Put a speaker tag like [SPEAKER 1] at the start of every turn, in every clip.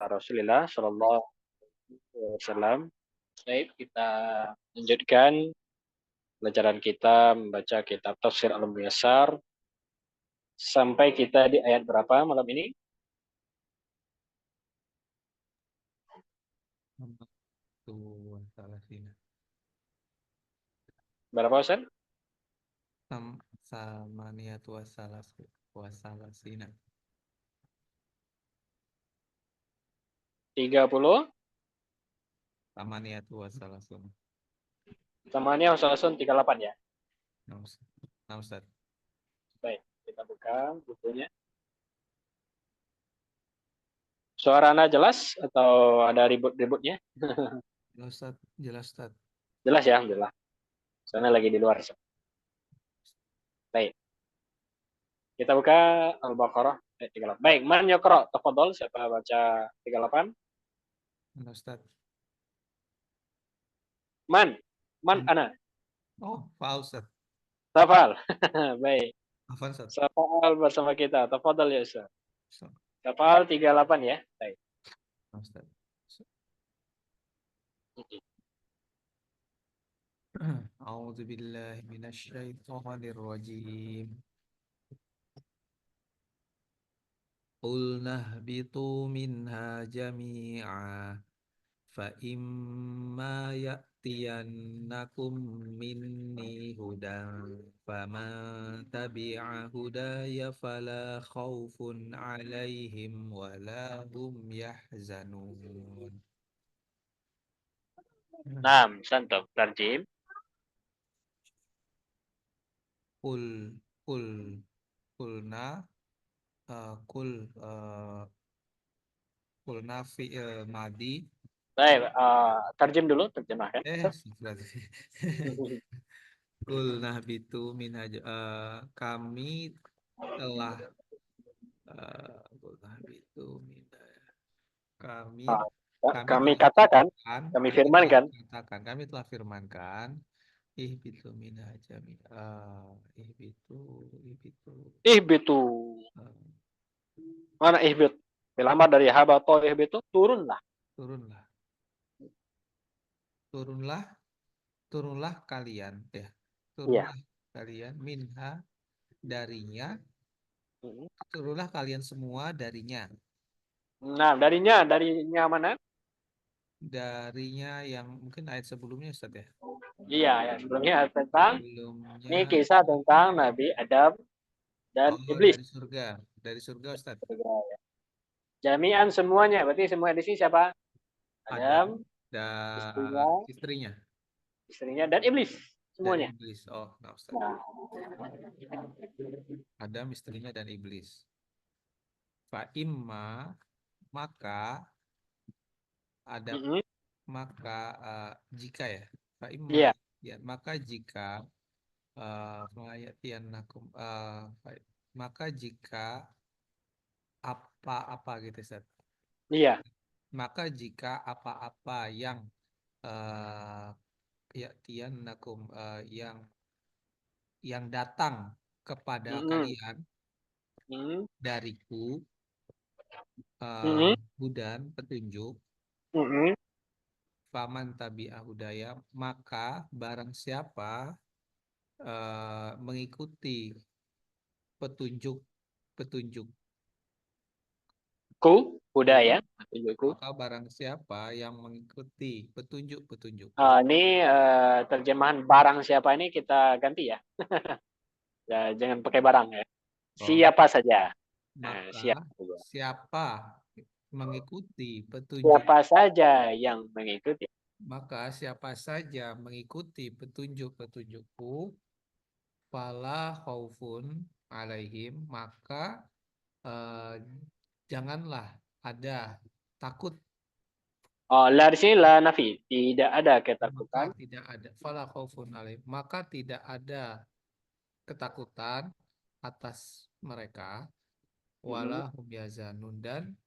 [SPEAKER 1] Rasulillah Shallallahu Alaihi Wasallam. Baik, kita lanjutkan pelajaran kita membaca kitab Tafsir Al-Muyassar sampai kita di ayat berapa malam ini? Berapa Ustaz?
[SPEAKER 2] Samaniyat wasalasina.
[SPEAKER 1] 30.
[SPEAKER 2] Samaniyat wasalasuna.
[SPEAKER 1] Samanya Wasalasun 38 ya.
[SPEAKER 2] Nah, Ustaz.
[SPEAKER 1] Baik, kita buka bukunya. Suara Anda jelas atau ada ribut-ributnya?
[SPEAKER 2] Jelas Ustaz, jelas Ustaz.
[SPEAKER 1] Jelas ya, alhamdulillah. Soalnya lagi di luar. Baik. Kita buka Al-Baqarah ayat 38. Baik, man yaqra? Tafadhol, siapa baca 38?
[SPEAKER 2] Nah, Ustaz.
[SPEAKER 1] Man ana.
[SPEAKER 2] Oh, Pak Ustaz.
[SPEAKER 1] Tafal. Baik.
[SPEAKER 2] Afan Ustaz.
[SPEAKER 1] Tafal bersama kita. Tafadhol ya Ustaz. Tafal 38 ya. Baik.
[SPEAKER 2] Ustaz. A'udzu billahi minasyaitonir rajim. Qulna ihbitu minha jami'a fa imma ya'tiyannakum minni hudan faman tabi'a hudaya fala khaufun 'alaihim wala hum yahzanun.
[SPEAKER 1] Naam, santum. Tarjim.
[SPEAKER 2] Kulna kulna fi'il madi.
[SPEAKER 1] Baik, tarjim dulu, terjemahkan.
[SPEAKER 2] Kulna bitu minhaj kami telah kulna bitu
[SPEAKER 1] kami katakan, kami firmankan.
[SPEAKER 2] Kami telah firmankan ihbitu minha jami'a ihbitu
[SPEAKER 1] mana ihbit? Bilamar dari habato ihbitu, turunlah
[SPEAKER 2] kalian ya. Kalian minha darinya. Turunlah kalian semua darinya.
[SPEAKER 1] Nah, darinya mana?
[SPEAKER 2] Darinya yang mungkin ayat sebelumnya Ustaz ya.
[SPEAKER 1] Iya, ya sebelumnya tentang ini kisah tentang Nabi Adam dan iblis.
[SPEAKER 2] Dari surga Ustaz.
[SPEAKER 1] Jami'an semuanya, berarti semua di sini siapa? Adam
[SPEAKER 2] dan istrinya
[SPEAKER 1] dan iblis semuanya.
[SPEAKER 2] Iblis. Oh, nah, Ustaz. Adam, istrinya dan iblis. Fa imma maka ada maka jika ya. Fa imma ya maka jika maka jika apa-apa gitu Ustaz.
[SPEAKER 1] Iya.
[SPEAKER 2] Maka jika apa-apa yang ya'tiyannakum yang datang kepada kalian dariku hudan petunjuk faman tabi'ah hudaya maka barang siapa mengikuti petunjukku
[SPEAKER 1] hudaya petunjukku.
[SPEAKER 2] Maka barang siapa yang mengikuti petunjuk-petunjuk.
[SPEAKER 1] Ini terjemahan barang siapa ini kita ganti ya. Ya, jangan pakai barang ya. Siapa saja.
[SPEAKER 2] Maka siapa mengikuti petunjuk.
[SPEAKER 1] Siapa saja yang mengikuti.
[SPEAKER 2] Maka siapa saja mengikuti petunjuk-petunjukku, fala khaufun alaihim, maka janganlah ada takut.
[SPEAKER 1] La di sini la nafi, tidak ada ketakutan.
[SPEAKER 2] Maka tidak ada fala khaufun alaihim, maka tidak ada ketakutan atas mereka, wala hum yahzanun, dan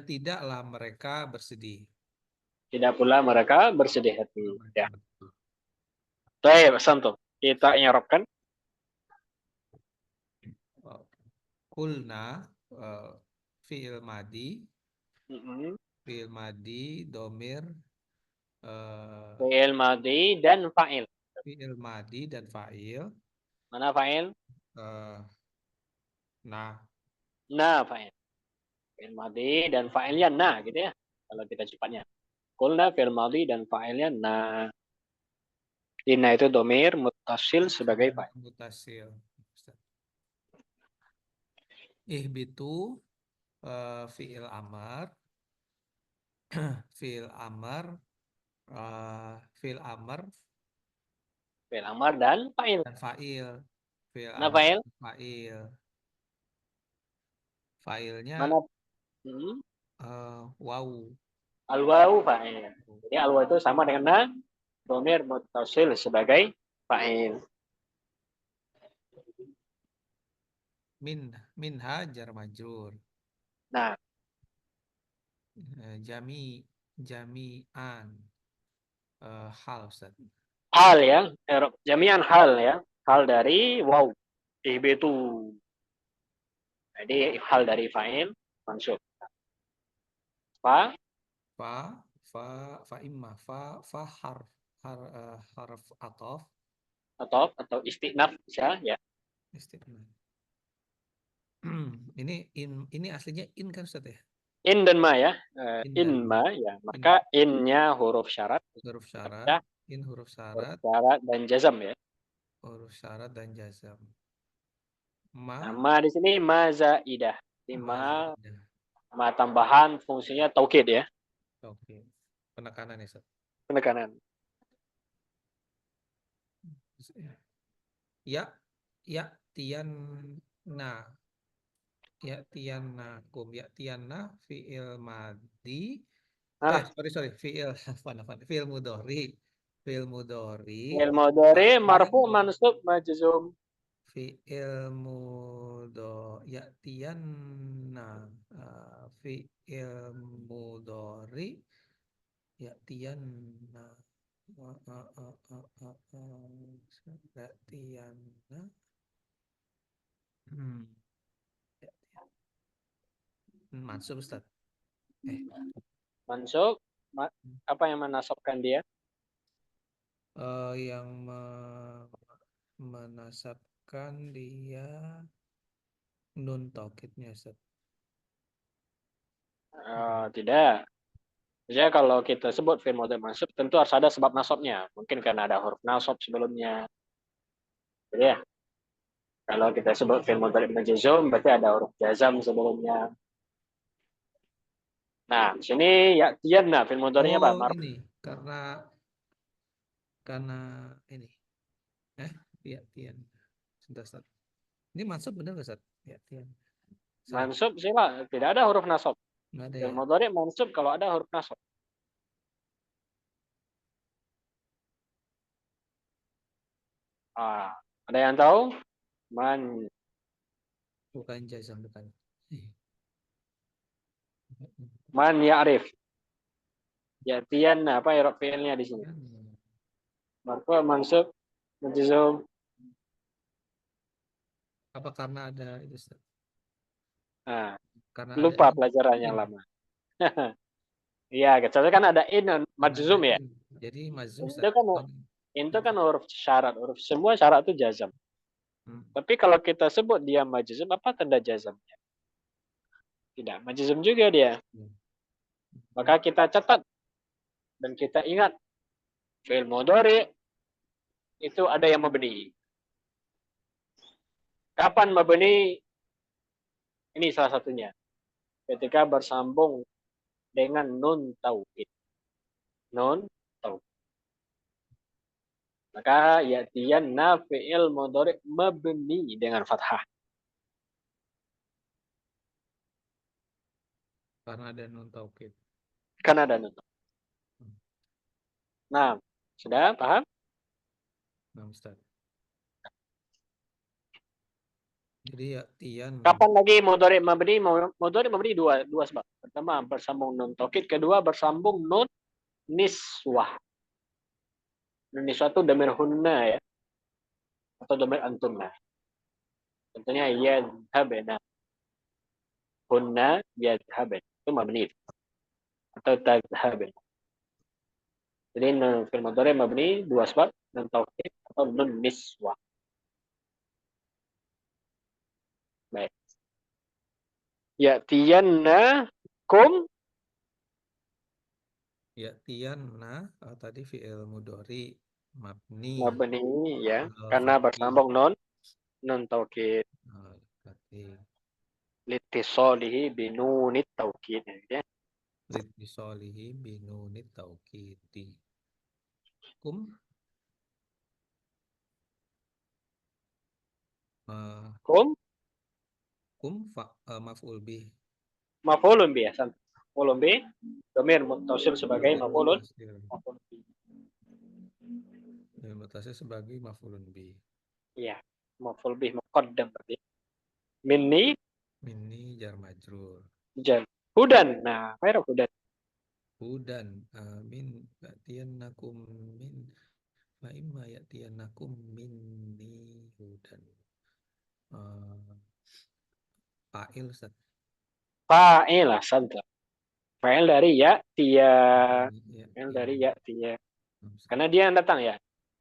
[SPEAKER 2] tidaklah mereka bersedih.
[SPEAKER 1] Tidak pula mereka bersedih hati. Ya. Baik, santum. Kita i'rabkan.
[SPEAKER 2] kulna fiil madi,
[SPEAKER 1] Mm-mm.
[SPEAKER 2] domir, eh,
[SPEAKER 1] Fi'il madhi dan fa'il.
[SPEAKER 2] fiil madi dan fa'il.
[SPEAKER 1] Mana fa'il?
[SPEAKER 2] eh, nah,
[SPEAKER 1] Nah, fa'il. Fi'il madhi dan fa'ilnya nah gitu ya. Kalau kita cepatnya. Kulna fi'il madhi dan fa'ilnya nah. Inna itu domir muttasil sebagai fa'il.
[SPEAKER 2] mutasil. Ihbitu fiil amar, fiil amar, fiil amar
[SPEAKER 1] Fi'il amar dan fa'il.
[SPEAKER 2] dan fa'il. Fiil
[SPEAKER 1] Nah,
[SPEAKER 2] amar
[SPEAKER 1] fa'il.
[SPEAKER 2] dan fa'il. Fa'ilnya
[SPEAKER 1] Mana? Hmm.
[SPEAKER 2] waw.
[SPEAKER 1] Al-wawu fa'il. Jadi al-wawu itu sama dengan na. Domir muttasil sebagai fa'il.
[SPEAKER 2] Min minha jar majrur.
[SPEAKER 1] Nah,
[SPEAKER 2] Jami'an hal Ustaz.
[SPEAKER 1] hal ya. Jami'an hal ya. Hal dari waw. Ihbitu. Jadi hal dari fa'il mansub. Fa
[SPEAKER 2] Fa fa fa imma fa harf atof
[SPEAKER 1] atau istinaf bisa ya.
[SPEAKER 2] istighnaf. Ini aslinya in kan Ustaz ya?
[SPEAKER 1] In dan ma ya.
[SPEAKER 2] In
[SPEAKER 1] In
[SPEAKER 2] dan ma.
[SPEAKER 1] ma ya.
[SPEAKER 2] In
[SPEAKER 1] Maka innya huruf syarat.
[SPEAKER 2] huruf syarat,
[SPEAKER 1] Ya,
[SPEAKER 2] in huruf
[SPEAKER 1] huruf
[SPEAKER 2] syarat,
[SPEAKER 1] syarat dan jazam ya.
[SPEAKER 2] dan jazam.
[SPEAKER 1] Nah,
[SPEAKER 2] Ma
[SPEAKER 1] ma di sini ma zaidah. Ini ma,
[SPEAKER 2] mazaidah.
[SPEAKER 1] ma tambahan fungsinya taukid ya.
[SPEAKER 2] Oke. Penekanan ya Ustaz.
[SPEAKER 1] Penekanan.
[SPEAKER 2] Ya, ya tian na ya tianna fiil madi
[SPEAKER 1] Nah,
[SPEAKER 2] sorry fiil fiil mudori
[SPEAKER 1] fi'il mudhari
[SPEAKER 2] fa'ilnya
[SPEAKER 1] marfu mansub majzum.
[SPEAKER 2] fiil mudo ya tianna fiil mudori ya tianna ya tianna hmm. Mansub Ustaz.
[SPEAKER 1] Mansub apa yang menasabkan dia?
[SPEAKER 2] Yang menasabkan dia nun taukidnya Ustaz.
[SPEAKER 1] Tidak. Jadi kalau kita sebut fi'il mudhari mansub tentu harus ada sebab nasabnya. Mungkin karena ada huruf nasab sebelumnya. Jadi ya, kalau kita sebut fi'il mudhari majzum berarti ada huruf jazam sebelumnya. Nah, di sini ya tianna fi'il mudhari'nya apa?
[SPEAKER 2] Oh, ini karena ini. Ya tian. Sebentar, Ustaz. Ini mansub benar nggak Ustaz? Ya tian. Salah.
[SPEAKER 1] Mansub sih Pak, tidak ada huruf nasab.
[SPEAKER 2] Nggak ada
[SPEAKER 1] Fi'il
[SPEAKER 2] ya.
[SPEAKER 1] mudhari mansub kalau ada huruf nasab. Ada yang tahu? Man
[SPEAKER 2] Bukan jazam bukan.
[SPEAKER 1] man ya'rif. Ya tianna apa ya fi'ilnya di sini? Marfu mansub majzum.
[SPEAKER 2] Apa karena ada itu Ustaz?
[SPEAKER 1] Nah,
[SPEAKER 2] Karena ada
[SPEAKER 1] lupa pelajaran yang
[SPEAKER 2] in.
[SPEAKER 1] lama. Iya, kecuali kan ada in dan
[SPEAKER 2] Karena ada
[SPEAKER 1] majzum ya.
[SPEAKER 2] in. Jadi mazum
[SPEAKER 1] In
[SPEAKER 2] Ustaz.
[SPEAKER 1] itu kan huruf syarat, huruf semua syarat itu jazam.
[SPEAKER 2] Hmm.
[SPEAKER 1] Tapi kalau kita sebut dia majzum, apa tanda jazamnya? Tidak, majzum juga dia. Maka kita catat dan kita ingat fi'il mudhari itu ada yang mabni. Kapan mabni? Ini salah satunya. Ketika bersambung dengan nun taukid. Nun taukid. Maka ya'tiyanna fi'il mudhari mabni dengan fathah.
[SPEAKER 2] Karena ada nun taukid.
[SPEAKER 1] Karena ada nun. Nah, sudah paham?
[SPEAKER 2] Nah, Ustaz. Jadi ya tian.
[SPEAKER 1] Kapan lagi mudhari mabni? Mudhari mabni dua sebab. Pertama bersambung nun taukid, kedua bersambung nun niswah. Nun niswah itu damir hunna ya, atau damir antunna. Tentunya yadhabna. hunna yadhhaban. Itu mabni. Atau tadhhaban. Jadi fi'il mudhari mabni dua sebab, nun taukid atau nun niswah. Baik. Ya'tiyanna kum
[SPEAKER 2] Ya'tiyanna tadi fi'il mudhari mabni
[SPEAKER 1] mabni ya,
[SPEAKER 2] al
[SPEAKER 1] karena
[SPEAKER 2] fathi.
[SPEAKER 1] bersambung nun taukid
[SPEAKER 2] Fathi.
[SPEAKER 1] litisolihi binunit taukid ya.
[SPEAKER 2] Litisolihi binunit taukidi. Kum uh,
[SPEAKER 1] Kum
[SPEAKER 2] maf'ul bih.
[SPEAKER 1] maf'ulun bih ya. Maf'ulun bih dhamir muttasil sebagai
[SPEAKER 2] Dhamir
[SPEAKER 1] maf'ulun.
[SPEAKER 2] mutasil. Dhamir mutasil sebagai maf'ulun bih.
[SPEAKER 1] Iya, maf'ul bih muqaddam berarti. Minni
[SPEAKER 2] Minni jar majrur.
[SPEAKER 1] jan. Hudan. Nah, apa hudan?
[SPEAKER 2] Hudan min ya'tiyannakum min fa imma ya'tiyannakum minni hudan. Fa'il Ustaz.
[SPEAKER 1] Fa'il ahsanta. Fa'il dari ya tia. Fa'il dari ya
[SPEAKER 2] Ya'tiyan.
[SPEAKER 1] tia. Karena dia yang datang ya.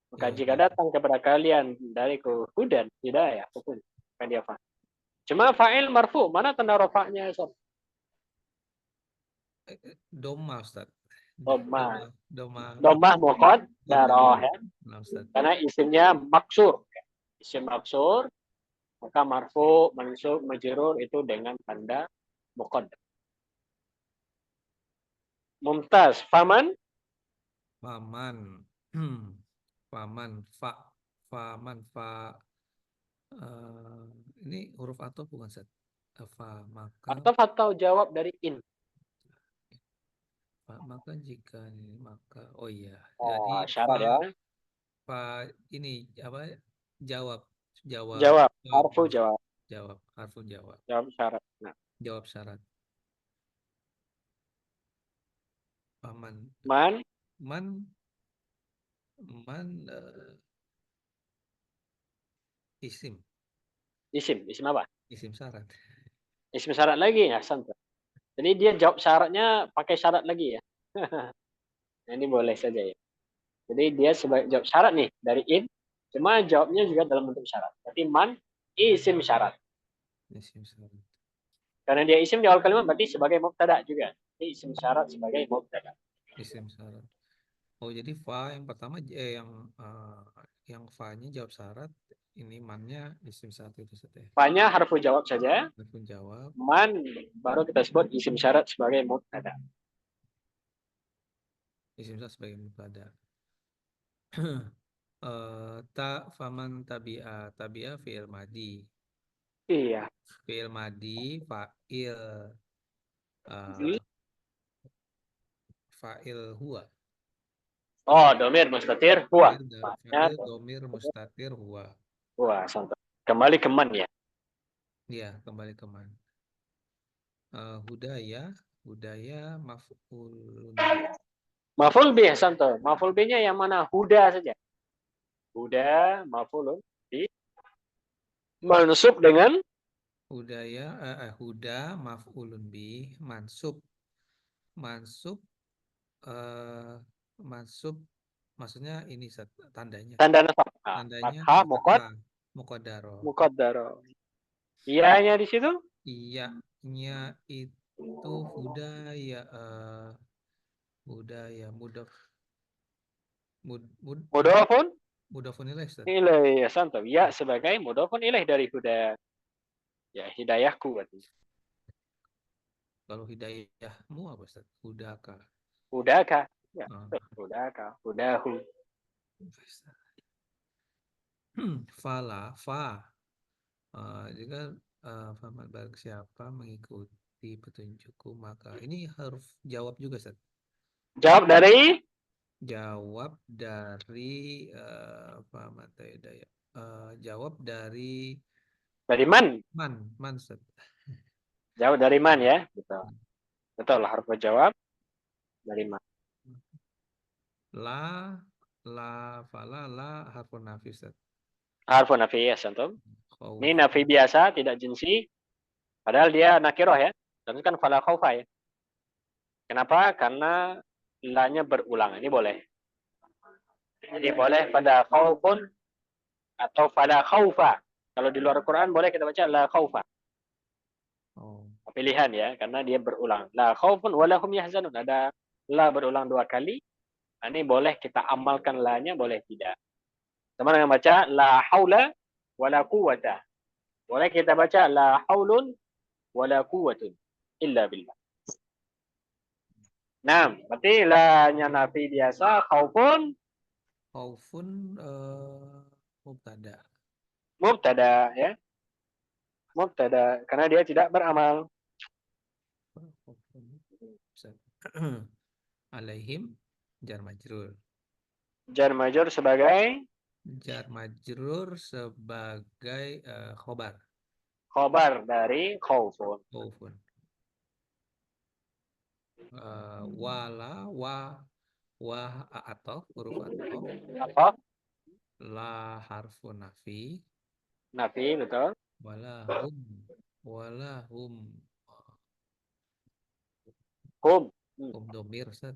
[SPEAKER 1] Maka
[SPEAKER 2] Ya,
[SPEAKER 1] jika
[SPEAKER 2] dia.
[SPEAKER 1] datang kepada kalian dari hudan, tidak ya, hukum. Kan dia fa'il. Cuma fa'il marfu, mana tanda rafa'nya?
[SPEAKER 2] Doma Ustaz.
[SPEAKER 1] Doma.
[SPEAKER 2] Doma
[SPEAKER 1] Domah muqaddarah ya.
[SPEAKER 2] Nah, Ustaz.
[SPEAKER 1] Karena isimnya maksur. Isim maksur, maka marfu, mansub, majrur itu dengan tanda muqaddar. Mumtaz. Faman?
[SPEAKER 2] Faman. Faman faman ini huruf atau bukan Ustaz? Maka
[SPEAKER 1] Atau jawab dari in.
[SPEAKER 2] maka jika ini maka oh iya. Jadi
[SPEAKER 1] Oh, syarat ya.
[SPEAKER 2] ini apa? Jawab
[SPEAKER 1] Jawab. Harfu jawab.
[SPEAKER 2] jawab harfu jawab.
[SPEAKER 1] Jawab syarat. Nah.
[SPEAKER 2] Jawab syarat. Paman.
[SPEAKER 1] Man.
[SPEAKER 2] Man isim.
[SPEAKER 1] Isim apa?
[SPEAKER 2] Isim syarat.
[SPEAKER 1] Isim syarat lagi ya, santai. Jadi dia jawab syaratnya pakai syarat lagi ya. Nah, ini boleh saja ya. Jadi dia sebagai jawab syarat nih dari in, cuma jawabnya juga dalam bentuk syarat. Berarti man isim syarat.
[SPEAKER 2] Isim syarat.
[SPEAKER 1] Karena dia isim di awal kalimat berarti sebagai mubtada juga. Jadi isim syarat sebagai mubtada.
[SPEAKER 2] Isim syarat. Oh jadi fa yang pertama yang fa-nya jawab syarat, ini man-nya isim syarat itu saja.
[SPEAKER 1] Fa-nya harfu jawab saja.
[SPEAKER 2] Harfu jawab.
[SPEAKER 1] Man baru kita sebut isim syarat sebagai mubtada.
[SPEAKER 2] Isim syarat sebagai mubtada. Faman tabi'a fi'il madi.
[SPEAKER 1] Iya.
[SPEAKER 2] Fi'il madi fa'il fa'il huwa.
[SPEAKER 1] Oh, domir mustatir huwa.
[SPEAKER 2] Fa'il domir mustatir huwa.
[SPEAKER 1] Huwa, santai. Kembali ke man ya.
[SPEAKER 2] Iya, kembali ke man. Hudaya maf'ulun bih.
[SPEAKER 1] Maf'ul bih santai. Maf'ul bihnya yang mana? Huda saja. Huda maf'ulun bih. Mansub dengan
[SPEAKER 2] Huda maf'ulun bih mansub mansub maksudnya ini tandanya
[SPEAKER 1] tanda nasab.
[SPEAKER 2] tandanya
[SPEAKER 1] Fathah
[SPEAKER 2] muqaddaro.
[SPEAKER 1] muqaddaro. Iyanya di situ?
[SPEAKER 2] Iya-nya itu budaya
[SPEAKER 1] Mudhafun
[SPEAKER 2] mudhafun ilaih Ustaz.
[SPEAKER 1] ilaih ya santai. Ya sebagai mudhafun ilaih dari huda. Ya hidayahku berarti.
[SPEAKER 2] Kalau hidayahmu apa Ustaz? Hudaka.
[SPEAKER 1] Hudaka. Ya, hudaka. Hudahu.
[SPEAKER 2] Jika faman barang siapa mengikuti petunjukku maka ini harus jawab juga Ustaz.
[SPEAKER 1] Jawab dari
[SPEAKER 2] Faman hidayah. Jawab dari
[SPEAKER 1] man.
[SPEAKER 2] Man Ustaz.
[SPEAKER 1] Jawab dari man ya. Betul. Betul lah harus jawab dari man.
[SPEAKER 2] La harfun nafi Ustaz.
[SPEAKER 1] Harfu nafi ya santum. Ini nafi biasa tidak jinsi. Padahal dia nakiroh ya. Terus kan fala khaufa ya. Kenapa? Karena la-nya berulang. Ini boleh. Jadi boleh pada khaufun atau fala khaufa. Kalau di luar Quran boleh kita baca la khaufa.
[SPEAKER 2] Oh.
[SPEAKER 1] Pilihan ya, karena dia berulang. La khaufun walahum yahzanun. Ada la berulang 2 kali. Ini boleh kita amalkan la-nya, boleh tidak. Sama dengan baca la haula wala quwata. Boleh kita baca la haulun wala quwwatun illa billah. Nah, berarti la-nya nafi biasa, khaufun
[SPEAKER 2] Khaufun mubtada.
[SPEAKER 1] mubtada ya. Mubtada karena dia tidak beramal.
[SPEAKER 2] Khaufun. Alaihim jar majrur.
[SPEAKER 1] Jar majrur sebagai
[SPEAKER 2] Jar majrur sebagai khobar.
[SPEAKER 1] khobar dari khaufun.
[SPEAKER 2] Khaufun. Wala wa atau huruf atau
[SPEAKER 1] Apa?
[SPEAKER 2] la harfu nafi
[SPEAKER 1] Nafi betul.
[SPEAKER 2] wala hum
[SPEAKER 1] Hum.
[SPEAKER 2] hum domir Ustaz.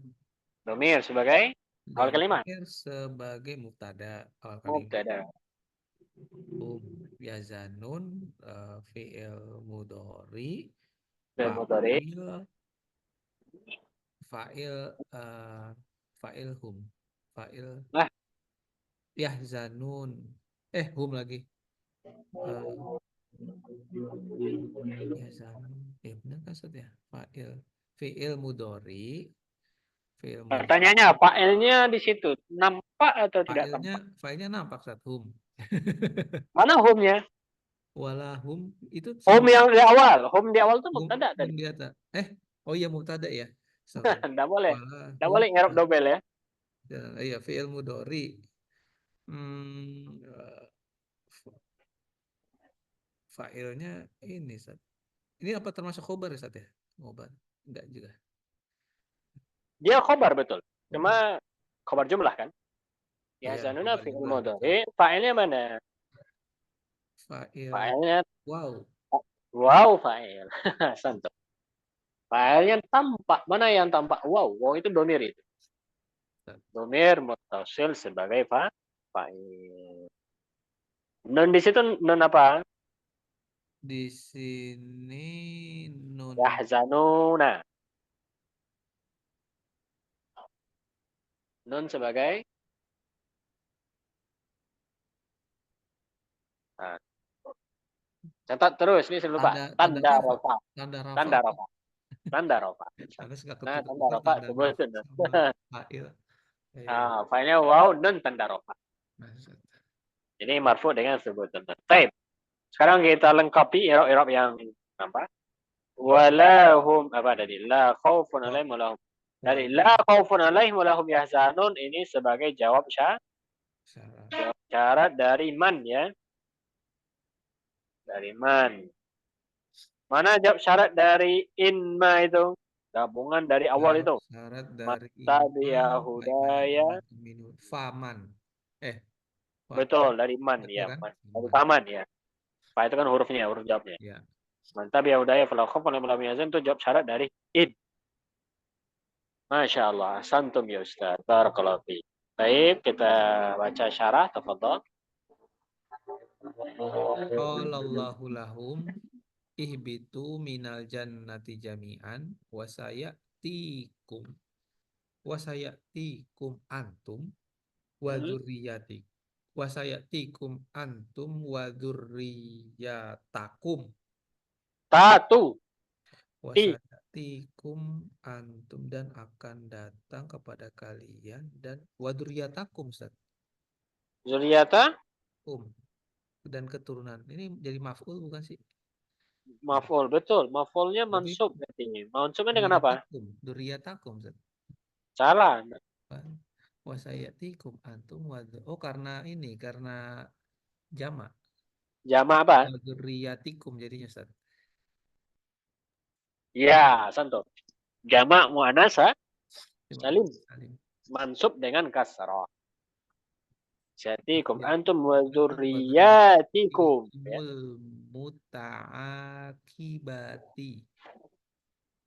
[SPEAKER 1] Domir sebagai awal kalimat.
[SPEAKER 2] Domir sebagai mubtada awal kalimat.
[SPEAKER 1] Mubtada.
[SPEAKER 2] Hum yazanun fi'il mudhari
[SPEAKER 1] Fi'il mudhari.
[SPEAKER 2] fa'il fa'il fa'il hum fa'il
[SPEAKER 1] Nah,
[SPEAKER 2] yahzanun hum lagi eh, yahzanun benar kan Ustaz ya fa'il fi'il mudhari fi'il mudhari
[SPEAKER 1] pertanyaannya fa'ilnya di situ nampak atau tidak
[SPEAKER 2] fa'ilnya
[SPEAKER 1] tampak?
[SPEAKER 2] fa'ilnya nampak Ustaz hum
[SPEAKER 1] Mana humnya?
[SPEAKER 2] walahum itu
[SPEAKER 1] Hum
[SPEAKER 2] semua
[SPEAKER 1] yang di awal. Hum di awal itu
[SPEAKER 2] hum
[SPEAKER 1] mubtada
[SPEAKER 2] hum
[SPEAKER 1] tadi.
[SPEAKER 2] di atas oh iya mubtada ya sorry
[SPEAKER 1] Tidak boleh. Tidak
[SPEAKER 2] walahum
[SPEAKER 1] boleh ngerap dobel ya.
[SPEAKER 2] iya fi'il mudhari hmm, eh, fa'ilnya ini Ustaz. Ini apa termasuk khobar ya Ustaz ya? Khobar. Enggak juga.
[SPEAKER 1] Dia khobar betul.
[SPEAKER 2] Khobar.
[SPEAKER 1] Cuma khobar jumlah kan? Ya
[SPEAKER 2] Iya,
[SPEAKER 1] zanuna
[SPEAKER 2] khobar
[SPEAKER 1] fi'il
[SPEAKER 2] jumlah betul.
[SPEAKER 1] mudhari. Fa'ilnya mana?
[SPEAKER 2] Fa'il
[SPEAKER 1] Fa'ilnya
[SPEAKER 2] wow.
[SPEAKER 1] wow fa'il. Santai. Fa'ilnya tampak. Mana yang tampak? Wow. Wow itu domir itu. Domir mutasil sebagai fa'il. Nun di situ nun apa?
[SPEAKER 2] Di sini nun
[SPEAKER 1] Yahzanuna. Nun sebagai nah, catat terus ini saya lupa.
[SPEAKER 2] tanda tanda
[SPEAKER 1] Tanda
[SPEAKER 2] rafa.
[SPEAKER 1] rofa.
[SPEAKER 2] Tanda rafa
[SPEAKER 1] Tanda
[SPEAKER 2] apa?
[SPEAKER 1] rofa. Tanda rofa.
[SPEAKER 2] Karena suka
[SPEAKER 1] Nah, tanda
[SPEAKER 2] ketukar
[SPEAKER 1] rofa
[SPEAKER 2] tanda
[SPEAKER 1] sebut
[SPEAKER 2] rafa
[SPEAKER 1] nun.
[SPEAKER 2] sama fa'il.
[SPEAKER 1] Ah, fa'ilnya wow nun tanda rofa.
[SPEAKER 2] Nah,
[SPEAKER 1] Ini marfu dengan sebutan nun. Baik. Sekarang kita lengkapi i'rab yang apa? Walahum apa tadi? La khaufun alaihim walahum. Dari la khaufun alaihim walahum yahzanun ini sebagai jawab syarat dari man ya. Dari man. Mana jawab syarat dari inma itu? Gabungan dari awal
[SPEAKER 2] jawab
[SPEAKER 1] itu.
[SPEAKER 2] syarat dari
[SPEAKER 1] Mattabi'a
[SPEAKER 2] baik mana
[SPEAKER 1] hudaya.
[SPEAKER 2] minum faman. Fa,
[SPEAKER 1] Betul, dari man
[SPEAKER 2] betul
[SPEAKER 1] ya.
[SPEAKER 2] kan?
[SPEAKER 1] Man. Dari
[SPEAKER 2] Faman.
[SPEAKER 1] taman ya. Fa itu kan hurufnya, huruf jawabnya.
[SPEAKER 2] Ya.
[SPEAKER 1] Mattabi'a hudaya fala khaufun alaihim wala hum itu jawab syarat dari in. Masya Allah. Santum ya Ustaz. Barakallahu fi. Baik, kita baca syarah. Tafadhol.
[SPEAKER 2] Qalallahu lahum ihbitu minal jannati jami'an wasayatikum antum wa dzurriyyati wasayatikum antum wa dzurriyyatakum
[SPEAKER 1] Tatu. Ti.
[SPEAKER 2] wasayatikum antum dan akan datang kepada kalian dan wa dzurriyyatakum Ustaz.
[SPEAKER 1] Zuriyata.
[SPEAKER 2] Dan keturunan ini jadi maf'ul bukan sih?
[SPEAKER 1] Maf'ul. Betul. Maf'ulnya
[SPEAKER 2] Tapi
[SPEAKER 1] mansub. Mansubnya dengan apa?
[SPEAKER 2] Duriyatakum Ustaz.
[SPEAKER 1] Salah.
[SPEAKER 2] Wasayatikum antum oh karena ini karena jamak
[SPEAKER 1] Jama apa?
[SPEAKER 2] duriyatikum jadinya Ustaz.
[SPEAKER 1] Ya, santum. Jama mu'anasa.
[SPEAKER 2] Coba,
[SPEAKER 1] Salim.
[SPEAKER 2] Salim.
[SPEAKER 1] Mansub dengan kasrah. Zurriyatikum antum wa zurriyatikum. Ya.
[SPEAKER 2] Muta'akibati.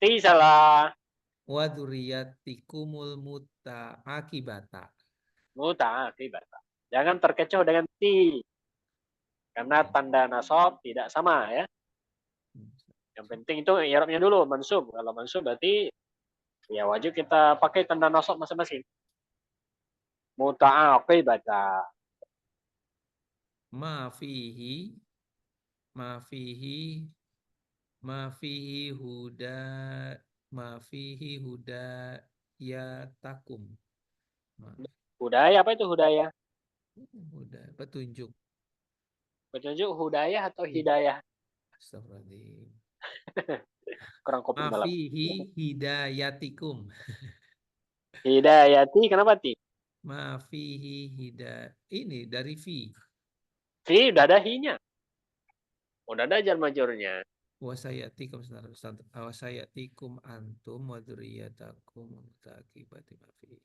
[SPEAKER 1] Ti salah.
[SPEAKER 2] Wa dzurriyyatikumul muta'akibata.
[SPEAKER 1] Muta'aqibat. Jangan terkecoh dengan ti. Karena tanda nasab tidak sama ya. Yang penting itu i'rabnya dulu mansub. Kalau mansub berarti ya wajib kita pakai tanda nasab masing-masing. Muta'aqibata.
[SPEAKER 2] Ma fihi ma fihi ma fihi huda ma fihi huda ya takum.
[SPEAKER 1] Hudaya apa itu hudaya?
[SPEAKER 2] Huda petunjuk.
[SPEAKER 1] Petunjuk hudayah atau hidayah?
[SPEAKER 2] Astagfirullahaladzim.
[SPEAKER 1] Kurang kopi
[SPEAKER 2] Ma
[SPEAKER 1] malam.
[SPEAKER 2] fihi hidayatikum.
[SPEAKER 1] Hidayati kenapa ti?
[SPEAKER 2] Ma fihi ini dari fi.
[SPEAKER 1] Fi udah ada hi-nya. Udah ada jar majurnya.
[SPEAKER 2] Wasayatikum antum wa dzurriyyatakum mutaqibati ma fi.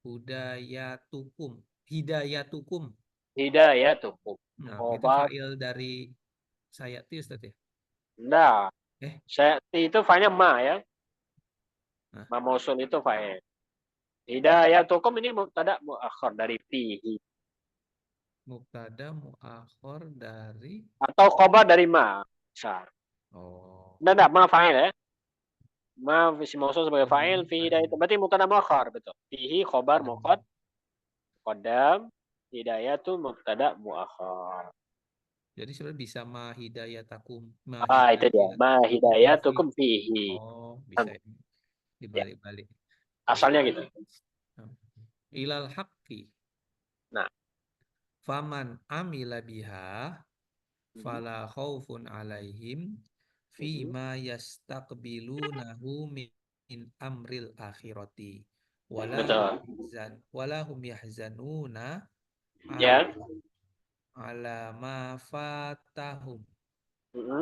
[SPEAKER 2] Hidayatukum.
[SPEAKER 1] Hidayatukum.
[SPEAKER 2] Nah, itu
[SPEAKER 1] Obat.
[SPEAKER 2] fa'il dari sayati Ustaz ya?
[SPEAKER 1] Nah,
[SPEAKER 2] Eh,
[SPEAKER 1] saya itu fa'ilnya ma ya.
[SPEAKER 2] nah,
[SPEAKER 1] Ma mausul itu fa'il. Hidayatukum ini mubtada muakhir dari fihi.
[SPEAKER 2] mubtada muakhir dari
[SPEAKER 1] Atau khobar dari ma. Besar.
[SPEAKER 2] oh,
[SPEAKER 1] Enggak, ma fa'il ya. Ma si mausul sebagai fa'il. Fi
[SPEAKER 2] fa'il.
[SPEAKER 1] hidayah. Berarti mubtada muakhir. Betul. Fihi khobar muqad. Qadam. Hidayatu mubtada muakhir.
[SPEAKER 2] Jadi sebenarnya bisa mahidayatakum,
[SPEAKER 1] Itu dia. Ma
[SPEAKER 2] mahidayatakum fi.
[SPEAKER 1] hidayatukum fihi.
[SPEAKER 2] Oh, bisa
[SPEAKER 1] Ya,
[SPEAKER 2] dibalik-balik.
[SPEAKER 1] asalnya gitu.
[SPEAKER 2] Ilal haqqi.
[SPEAKER 1] Nah.
[SPEAKER 2] Faman amila biha fala khaufun alaihim fima yastaqbilunahu min amril akhirati
[SPEAKER 1] Betul.
[SPEAKER 2] wala hum yahzanuna
[SPEAKER 1] Ya.
[SPEAKER 2] ala ma fatahum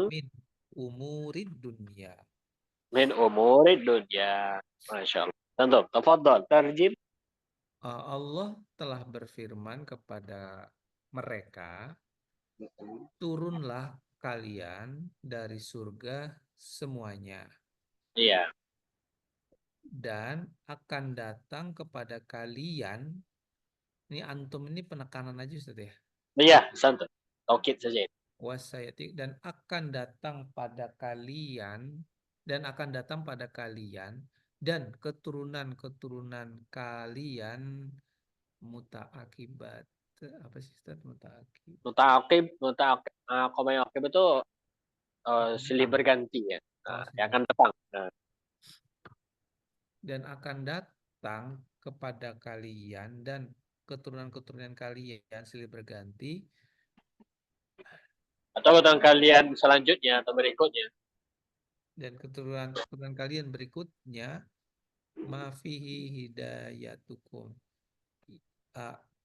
[SPEAKER 2] min umurid dunya.
[SPEAKER 1] Min umurid dunya. Masya Allah. Tentu. Tafadhol. Terjem.
[SPEAKER 2] Allah telah berfirman kepada mereka, turunlah kalian dari surga semuanya
[SPEAKER 1] Iya.
[SPEAKER 2] dan akan datang kepada kalian. Ini antum ini penekanan aja Ustaz ya.
[SPEAKER 1] Iya, santai. Taukid saja.
[SPEAKER 2] Wasayati dan akan datang pada kalian dan keturunan-keturunan kalian mutaakibat. Apa sih Ustaz mutaakib?
[SPEAKER 1] Muta'aqib. Koma yang akib itu silih berganti ya.
[SPEAKER 2] Oh,
[SPEAKER 1] Yang akan datang. Nah.
[SPEAKER 2] Dan akan datang kepada kalian dan keturunan-keturunan kalian silih berganti
[SPEAKER 1] Atau datang kalian selanjutnya atau berikutnya.
[SPEAKER 2] dan keturunan-keturunan kalian berikutnya ma fihi hidayatukum.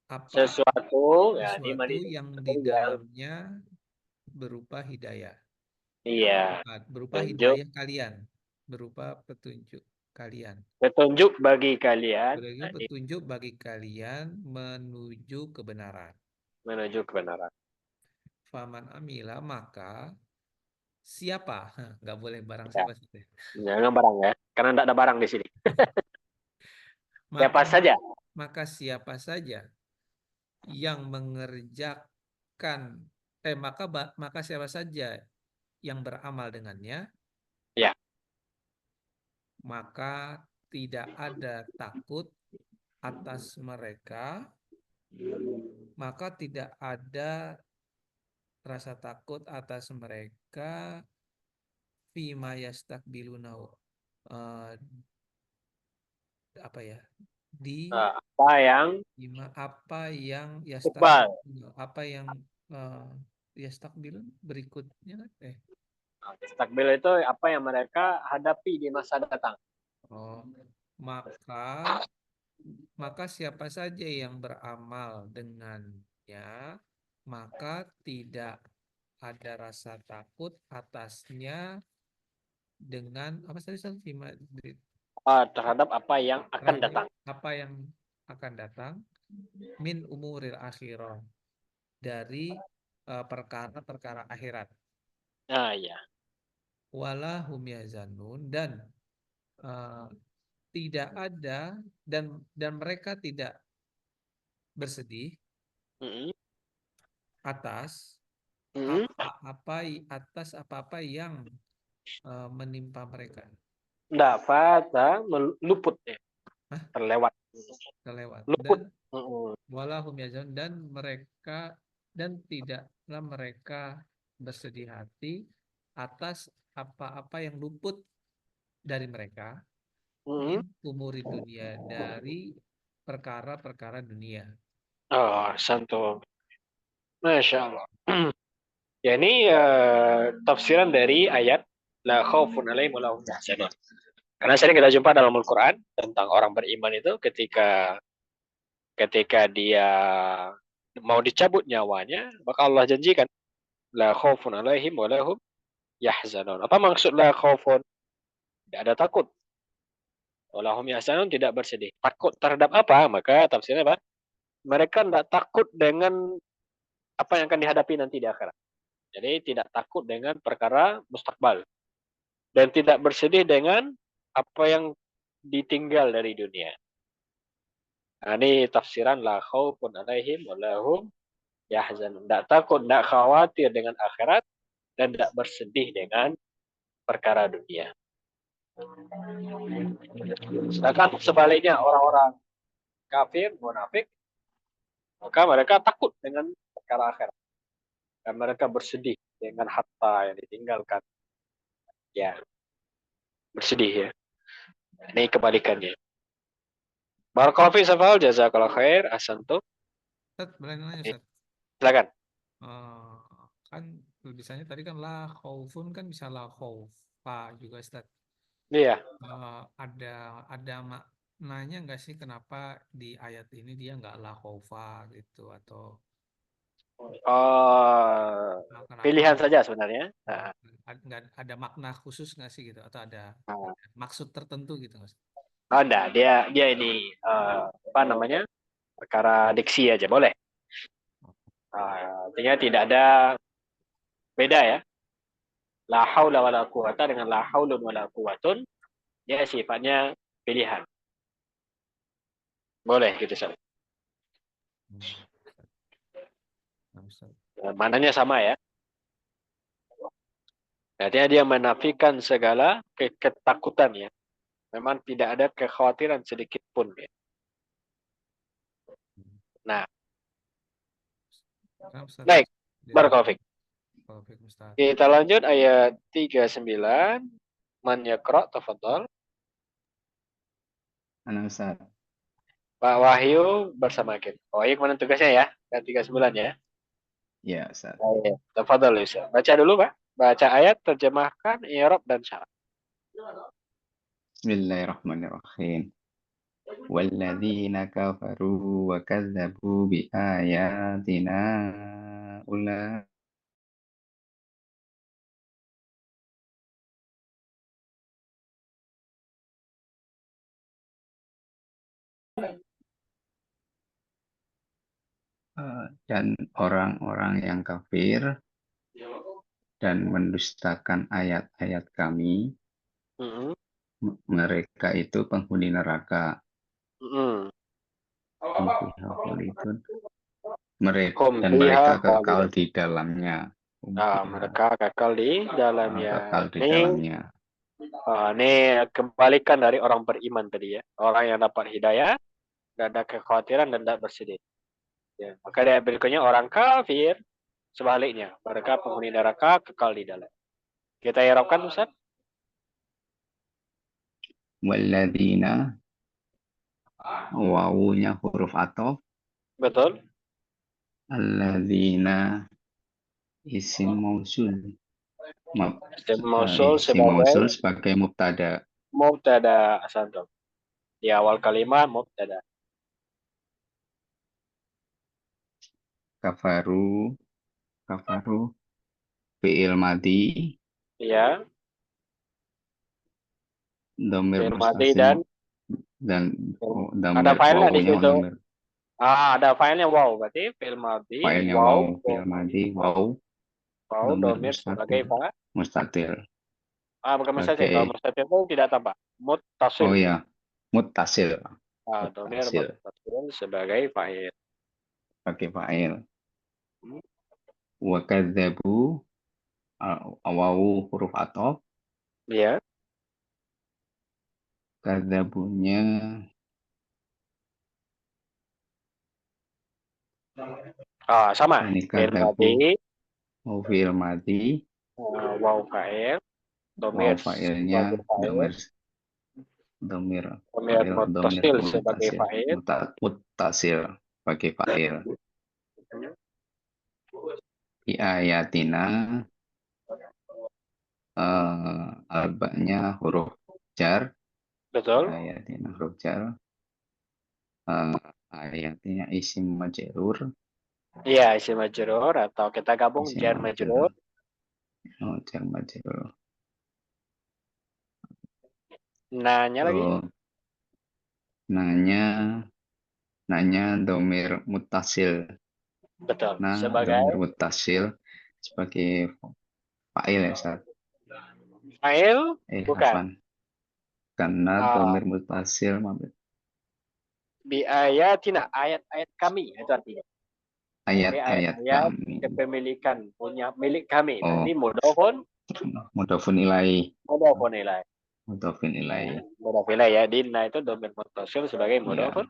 [SPEAKER 2] Apa
[SPEAKER 1] Sesuatu. Ya, ini
[SPEAKER 2] sesuatu yang di dalamnya berupa hidayah.
[SPEAKER 1] Iya.
[SPEAKER 2] Berupa
[SPEAKER 1] Tunjuk.
[SPEAKER 2] hidayah kalian, berupa petunjuk kalian.
[SPEAKER 1] Petunjuk bagi kalian.
[SPEAKER 2] Petunjuk bagi kalian menuju kebenaran.
[SPEAKER 1] Menuju kebenaran.
[SPEAKER 2] Faman amila maka siapa? Nggak boleh barang
[SPEAKER 1] Ya.
[SPEAKER 2] siapa sih.
[SPEAKER 1] Jangan barang ya. Karena tidak ada barang di sini. Siapa saja.
[SPEAKER 2] Maka siapa saja yang mengerjakan maka siapa saja yang beramal dengannya,
[SPEAKER 1] Ya.
[SPEAKER 2] maka tidak ada takut atas mereka, maka tidak ada rasa takut atas mereka fima yastakbilunahu apa ya
[SPEAKER 1] Apa yang
[SPEAKER 2] apa yang
[SPEAKER 1] iqbal.
[SPEAKER 2] yastakbilun berikutnya
[SPEAKER 1] Takbil itu apa yang mereka hadapi di masa datang.
[SPEAKER 2] Maka siapa saja yang beramal dengannya, maka tidak ada rasa takut atasnya dengan apa tadi
[SPEAKER 1] Terhadap apa yang akan datang.
[SPEAKER 2] apa yang akan datang min umuril akhirah, dari perkara-perkara akhirat.
[SPEAKER 1] Ah, ya.
[SPEAKER 2] Wala hum yahzanun, dan eh, tidak ada, dan mereka tidak bersedih
[SPEAKER 1] Mm-mm.
[SPEAKER 2] atas
[SPEAKER 1] Mm-mm.
[SPEAKER 2] apa-apa, apa-apa yang menimpa mereka.
[SPEAKER 1] Nggak fata luput ya,
[SPEAKER 2] Hah?
[SPEAKER 1] terlewat.
[SPEAKER 2] Kelewat.
[SPEAKER 1] Luput.
[SPEAKER 2] Dan
[SPEAKER 1] Mm-mm.
[SPEAKER 2] walahum yazun, dan tidaklah mereka bersedih hati atas apa-apa yang luput dari mereka,
[SPEAKER 1] Mm-mm.
[SPEAKER 2] min umuri dunia, dari perkara-perkara dunia.
[SPEAKER 1] Oh, santo. Masya Allah. Ya, ini tafsiran dari ayat la khaufun alaihim wa la hum yahzanun. Karena sering kita jumpa dalam Al-Quran tentang orang beriman itu ketika ketika dia mau dicabut nyawanya, maka Allah janjikan la khaufun alaihim wa la hum yahzanun. Apa maksud la khaufun? Tidak ada takut. Wa la hum yahzanun, tidak bersedih. Takut terhadap apa? Maka tafsirnya apa? Mereka tidak takut dengan apa yang akan dihadapi nanti di akhirat. Jadi tidak takut dengan perkara mustakbal dan tidak bersedih dengan apa yang ditinggal dari dunia. Nah, ini tafsiran la khaufun alaihim wa la hum yahzanun. Tidak takut, tidak khawatir dengan akhirat dan tidak bersedih dengan perkara dunia. Sedangkan sebaliknya orang-orang kafir, munafik, maka mereka takut dengan perkara akhirat dan mereka bersedih dengan harta yang ditinggalkan. Ya, bersedih ya. Ini kebalikannya. Barakallahu fi safal, jazakallahu khair, ahsantum.
[SPEAKER 2] Ustaz, boleh nanya, Ustaz?
[SPEAKER 1] Silakan.
[SPEAKER 2] Eh, kan tulisannya tadi kan la khaufun, kan bisa la khaufa juga, Ustaz.
[SPEAKER 1] Iya.
[SPEAKER 2] Ada maknanya nggak sih, kenapa di ayat ini dia nggak la khaufa gitu, atau kenapa
[SPEAKER 1] Pilihan saja sebenarnya.
[SPEAKER 2] nggak ada makna khusus nggak sih gitu, atau
[SPEAKER 1] Nah,
[SPEAKER 2] ada maksud tertentu gitu nggak sih?
[SPEAKER 1] enggak, dia dia ini apa namanya? Perkara diksi aja boleh. Artinya tidak ada beda ya. La haula wala quwata dengan la haulun wala quwatun, dia sifatnya pilihan. Boleh gitu saja.
[SPEAKER 2] Hmm. Nah, Ustaz.
[SPEAKER 1] Mananya sama ya. Artinya dia menafikan segala ketakutan ya. Memang tidak ada kekhawatiran sedikit pun ya. Nah,
[SPEAKER 2] Nah, Ustaz,
[SPEAKER 1] baik.
[SPEAKER 2] jazakallahu
[SPEAKER 1] Barakallahu.
[SPEAKER 2] khairan, Ustaz.
[SPEAKER 1] Kita lanjut ayat 39. Man yaqra, tafadhal.
[SPEAKER 3] Halo Ustaz.
[SPEAKER 1] Pak Wahyu bersama kita. Pak Wahyu kemana tugasnya ya? Ayat 39 ya.
[SPEAKER 3] Ya Ustaz.
[SPEAKER 1] Baik. Tafadhal Ustaz. Baca dulu Pak. Baca ayat, terjemahkan, i'rab dan syarat.
[SPEAKER 3] Bismillahirrahmanirrahim. Walladzina kafaru wa kadzabu bi ayatina ulaika dan orang-orang yang kafir dan mendustakan ayat-ayat kami,
[SPEAKER 1] Mm-mm.
[SPEAKER 3] mereka itu penghuni neraka.
[SPEAKER 1] Mm-mm.
[SPEAKER 3] Hum fiha khalidun. Mereka
[SPEAKER 1] Hum
[SPEAKER 3] dan
[SPEAKER 1] fiha
[SPEAKER 3] mereka kekal
[SPEAKER 1] khalidun.
[SPEAKER 3] di dalamnya. Hum fiha,
[SPEAKER 1] Mereka kekal di dalamnya.
[SPEAKER 3] kekal di
[SPEAKER 1] Ini,
[SPEAKER 3] dalamnya.
[SPEAKER 1] ini kebalikan dari orang beriman tadi ya. Orang yang dapat hidayah, tidak ada kekhawatiran dan tidak bersedih. Ya. Maka dari berikutnya orang kafir, sebaliknya. Mereka penghuni neraka kekal di dalam. Kita harapkan Ustaz.
[SPEAKER 3] Walladzina, wawunya huruf ataf,
[SPEAKER 1] Betul.
[SPEAKER 3] alladzina isim mausul.
[SPEAKER 1] Isim mausul
[SPEAKER 3] Isim mausul
[SPEAKER 1] sebagai
[SPEAKER 3] sebagai mubtada.
[SPEAKER 1] mubtada asantum. Di awal kalimat mubtada.
[SPEAKER 3] Kafaru, kafaru, fi'il madi,
[SPEAKER 1] Ya,
[SPEAKER 3] domir
[SPEAKER 1] fi'il madi
[SPEAKER 3] mustasim,
[SPEAKER 1] dan
[SPEAKER 3] dan
[SPEAKER 1] ada
[SPEAKER 3] domir
[SPEAKER 1] file nggak di
[SPEAKER 3] wawunya
[SPEAKER 1] situ?
[SPEAKER 3] domir.
[SPEAKER 1] Ada filenya wow, berarti fi'il madhi,
[SPEAKER 3] Failnya
[SPEAKER 1] wow,
[SPEAKER 3] waw, fi'il madhi, waw,
[SPEAKER 1] wow,
[SPEAKER 3] domir
[SPEAKER 1] domir sebagai
[SPEAKER 3] mustatir.
[SPEAKER 1] bukan mustatir. Kalau
[SPEAKER 3] Sebagai,
[SPEAKER 1] mustatir itu tidak tambah. Muttasil.
[SPEAKER 3] oh ya, muttasil.
[SPEAKER 1] Domir
[SPEAKER 3] Muttasil.
[SPEAKER 1] muttasil sebagai fa'il.
[SPEAKER 3] Pakai fa'il.
[SPEAKER 1] Hmm,
[SPEAKER 3] Wa kadzabu, wawu huruf athof.
[SPEAKER 1] Iya.
[SPEAKER 3] Kadzabunya
[SPEAKER 1] Sama.
[SPEAKER 3] ini
[SPEAKER 1] Fi'il
[SPEAKER 3] kadzabu,
[SPEAKER 1] madhi,
[SPEAKER 3] fi'il madhi,
[SPEAKER 1] wow fa'il,
[SPEAKER 3] waw
[SPEAKER 1] domir
[SPEAKER 3] fa'ilnya
[SPEAKER 1] sebagai fa'il,
[SPEAKER 3] domir domir
[SPEAKER 1] domir
[SPEAKER 3] fa'il domir
[SPEAKER 1] muttasil sebagai
[SPEAKER 3] muttasil
[SPEAKER 1] fa'il.
[SPEAKER 3] muttasil pakai fa'il. Di ayatina arba'nya huruf jar.
[SPEAKER 1] Betul.
[SPEAKER 3] Ayatina huruf jar. Ayatina isim majrur.
[SPEAKER 1] Iya, isim majrur atau kita gabung
[SPEAKER 3] Isim
[SPEAKER 1] jar majrur.
[SPEAKER 3] majrur. Oh, jar majrur.
[SPEAKER 1] Nanya lagi.
[SPEAKER 3] Oh, nanya domir muttasil.
[SPEAKER 1] Betul.
[SPEAKER 3] Nah,
[SPEAKER 1] Sebagai
[SPEAKER 3] domir muttasil sebagai fa'il ya, Ustaz.
[SPEAKER 1] fa'il, bukan.
[SPEAKER 3] Afwan. Karena
[SPEAKER 1] Ah,
[SPEAKER 3] domir muttasil
[SPEAKER 1] Bi ayatina, ayat-ayat kami itu artinya. Oke,
[SPEAKER 3] ayat-ayat
[SPEAKER 1] ayat-ayat
[SPEAKER 3] kami.
[SPEAKER 1] kepemilikan punya milik kami. Berarti
[SPEAKER 3] Oh, mudhofun ilaih.
[SPEAKER 1] mudhofun ilaih.
[SPEAKER 3] Mudhofun ilaih.
[SPEAKER 1] Mudhofun ilaih ya. Dina itu domir muttasil sebagai
[SPEAKER 3] Ya,
[SPEAKER 1] mudhofun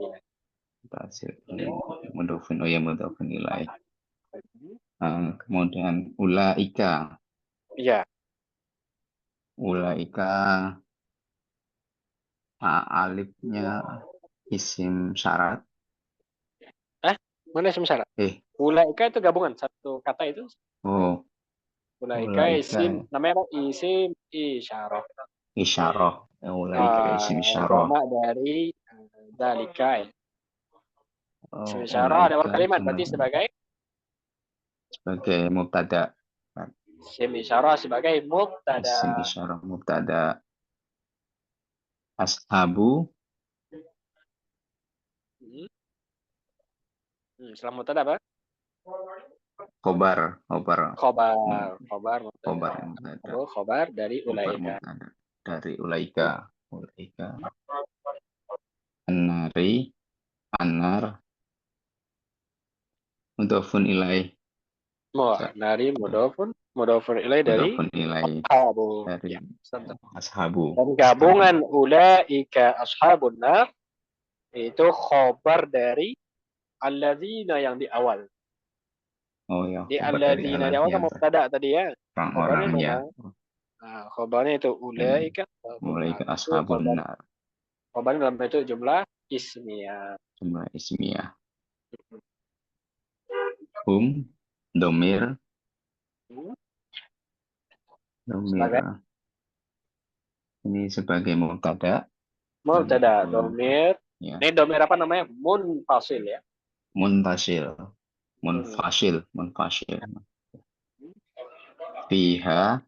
[SPEAKER 1] ilaih.
[SPEAKER 3] muttasil. Mudhofun, oh ya, mudhofun ilaih. Kemudian ulaika.
[SPEAKER 1] Iya.
[SPEAKER 3] Ulaika alifnya isim syarat.
[SPEAKER 1] Mana isim syarat?
[SPEAKER 3] Eh,
[SPEAKER 1] Ulaika itu gabungan satu kata itu.
[SPEAKER 3] oh,
[SPEAKER 1] Ulaika
[SPEAKER 3] ulaika
[SPEAKER 1] isim namanya apa? Isim isyarah.
[SPEAKER 3] isyarah. Ulaika isim isyarah.
[SPEAKER 1] Jamak dari dalika ya. Isim
[SPEAKER 3] Oh,
[SPEAKER 1] isyarah ada
[SPEAKER 3] ulaika
[SPEAKER 1] berapa kalimat?
[SPEAKER 3] jamak
[SPEAKER 1] Berarti sebagai
[SPEAKER 3] mubtada.
[SPEAKER 1] isim isyarah sebagai mubtada.
[SPEAKER 3] Isim isyarah mubtada. Ashabu
[SPEAKER 1] Hmm. Setelah mubtada apa?
[SPEAKER 3] khobar
[SPEAKER 1] Khobar,
[SPEAKER 3] mu-
[SPEAKER 1] khobar mubtada.
[SPEAKER 3] mubtada.
[SPEAKER 1] Khobar dari
[SPEAKER 3] Khobar
[SPEAKER 1] ulaika.
[SPEAKER 3] mubtada dari ulaika. Anari, anar, mudhofun ilaih.
[SPEAKER 1] Dari mudhofun ilaih dari
[SPEAKER 3] Mudhofun ilaih
[SPEAKER 1] ashabu.
[SPEAKER 3] dari
[SPEAKER 1] Ya, sebentar.
[SPEAKER 3] ashabu.
[SPEAKER 1] Dan gabungan ulaika ashabun nar itu khobar dari alladzina yang di awal.
[SPEAKER 3] Oh ya,
[SPEAKER 1] Di
[SPEAKER 3] khobar dari
[SPEAKER 1] alladzina di awal kan
[SPEAKER 3] yang
[SPEAKER 1] mubtada tadi ya. Khobarnya
[SPEAKER 3] orang-orang ya.
[SPEAKER 1] mana? Nah, khobarnya itu ulaika ashabun
[SPEAKER 3] Mulai
[SPEAKER 1] nar.
[SPEAKER 3] ke
[SPEAKER 1] Itu
[SPEAKER 3] ashabun nar.
[SPEAKER 1] khobarnya dalam bentuk jumlah ismiyah.
[SPEAKER 3] Jumlah ismiyah. Hum, domir,
[SPEAKER 1] Hmm.
[SPEAKER 3] domir.
[SPEAKER 1] Sebagai
[SPEAKER 3] Ini sebagai mubtada.
[SPEAKER 1] mubtada domir.
[SPEAKER 3] Ya,
[SPEAKER 1] Ini domir apa namanya? Munfasil ya.
[SPEAKER 3] muntasil, munfasil. Fiha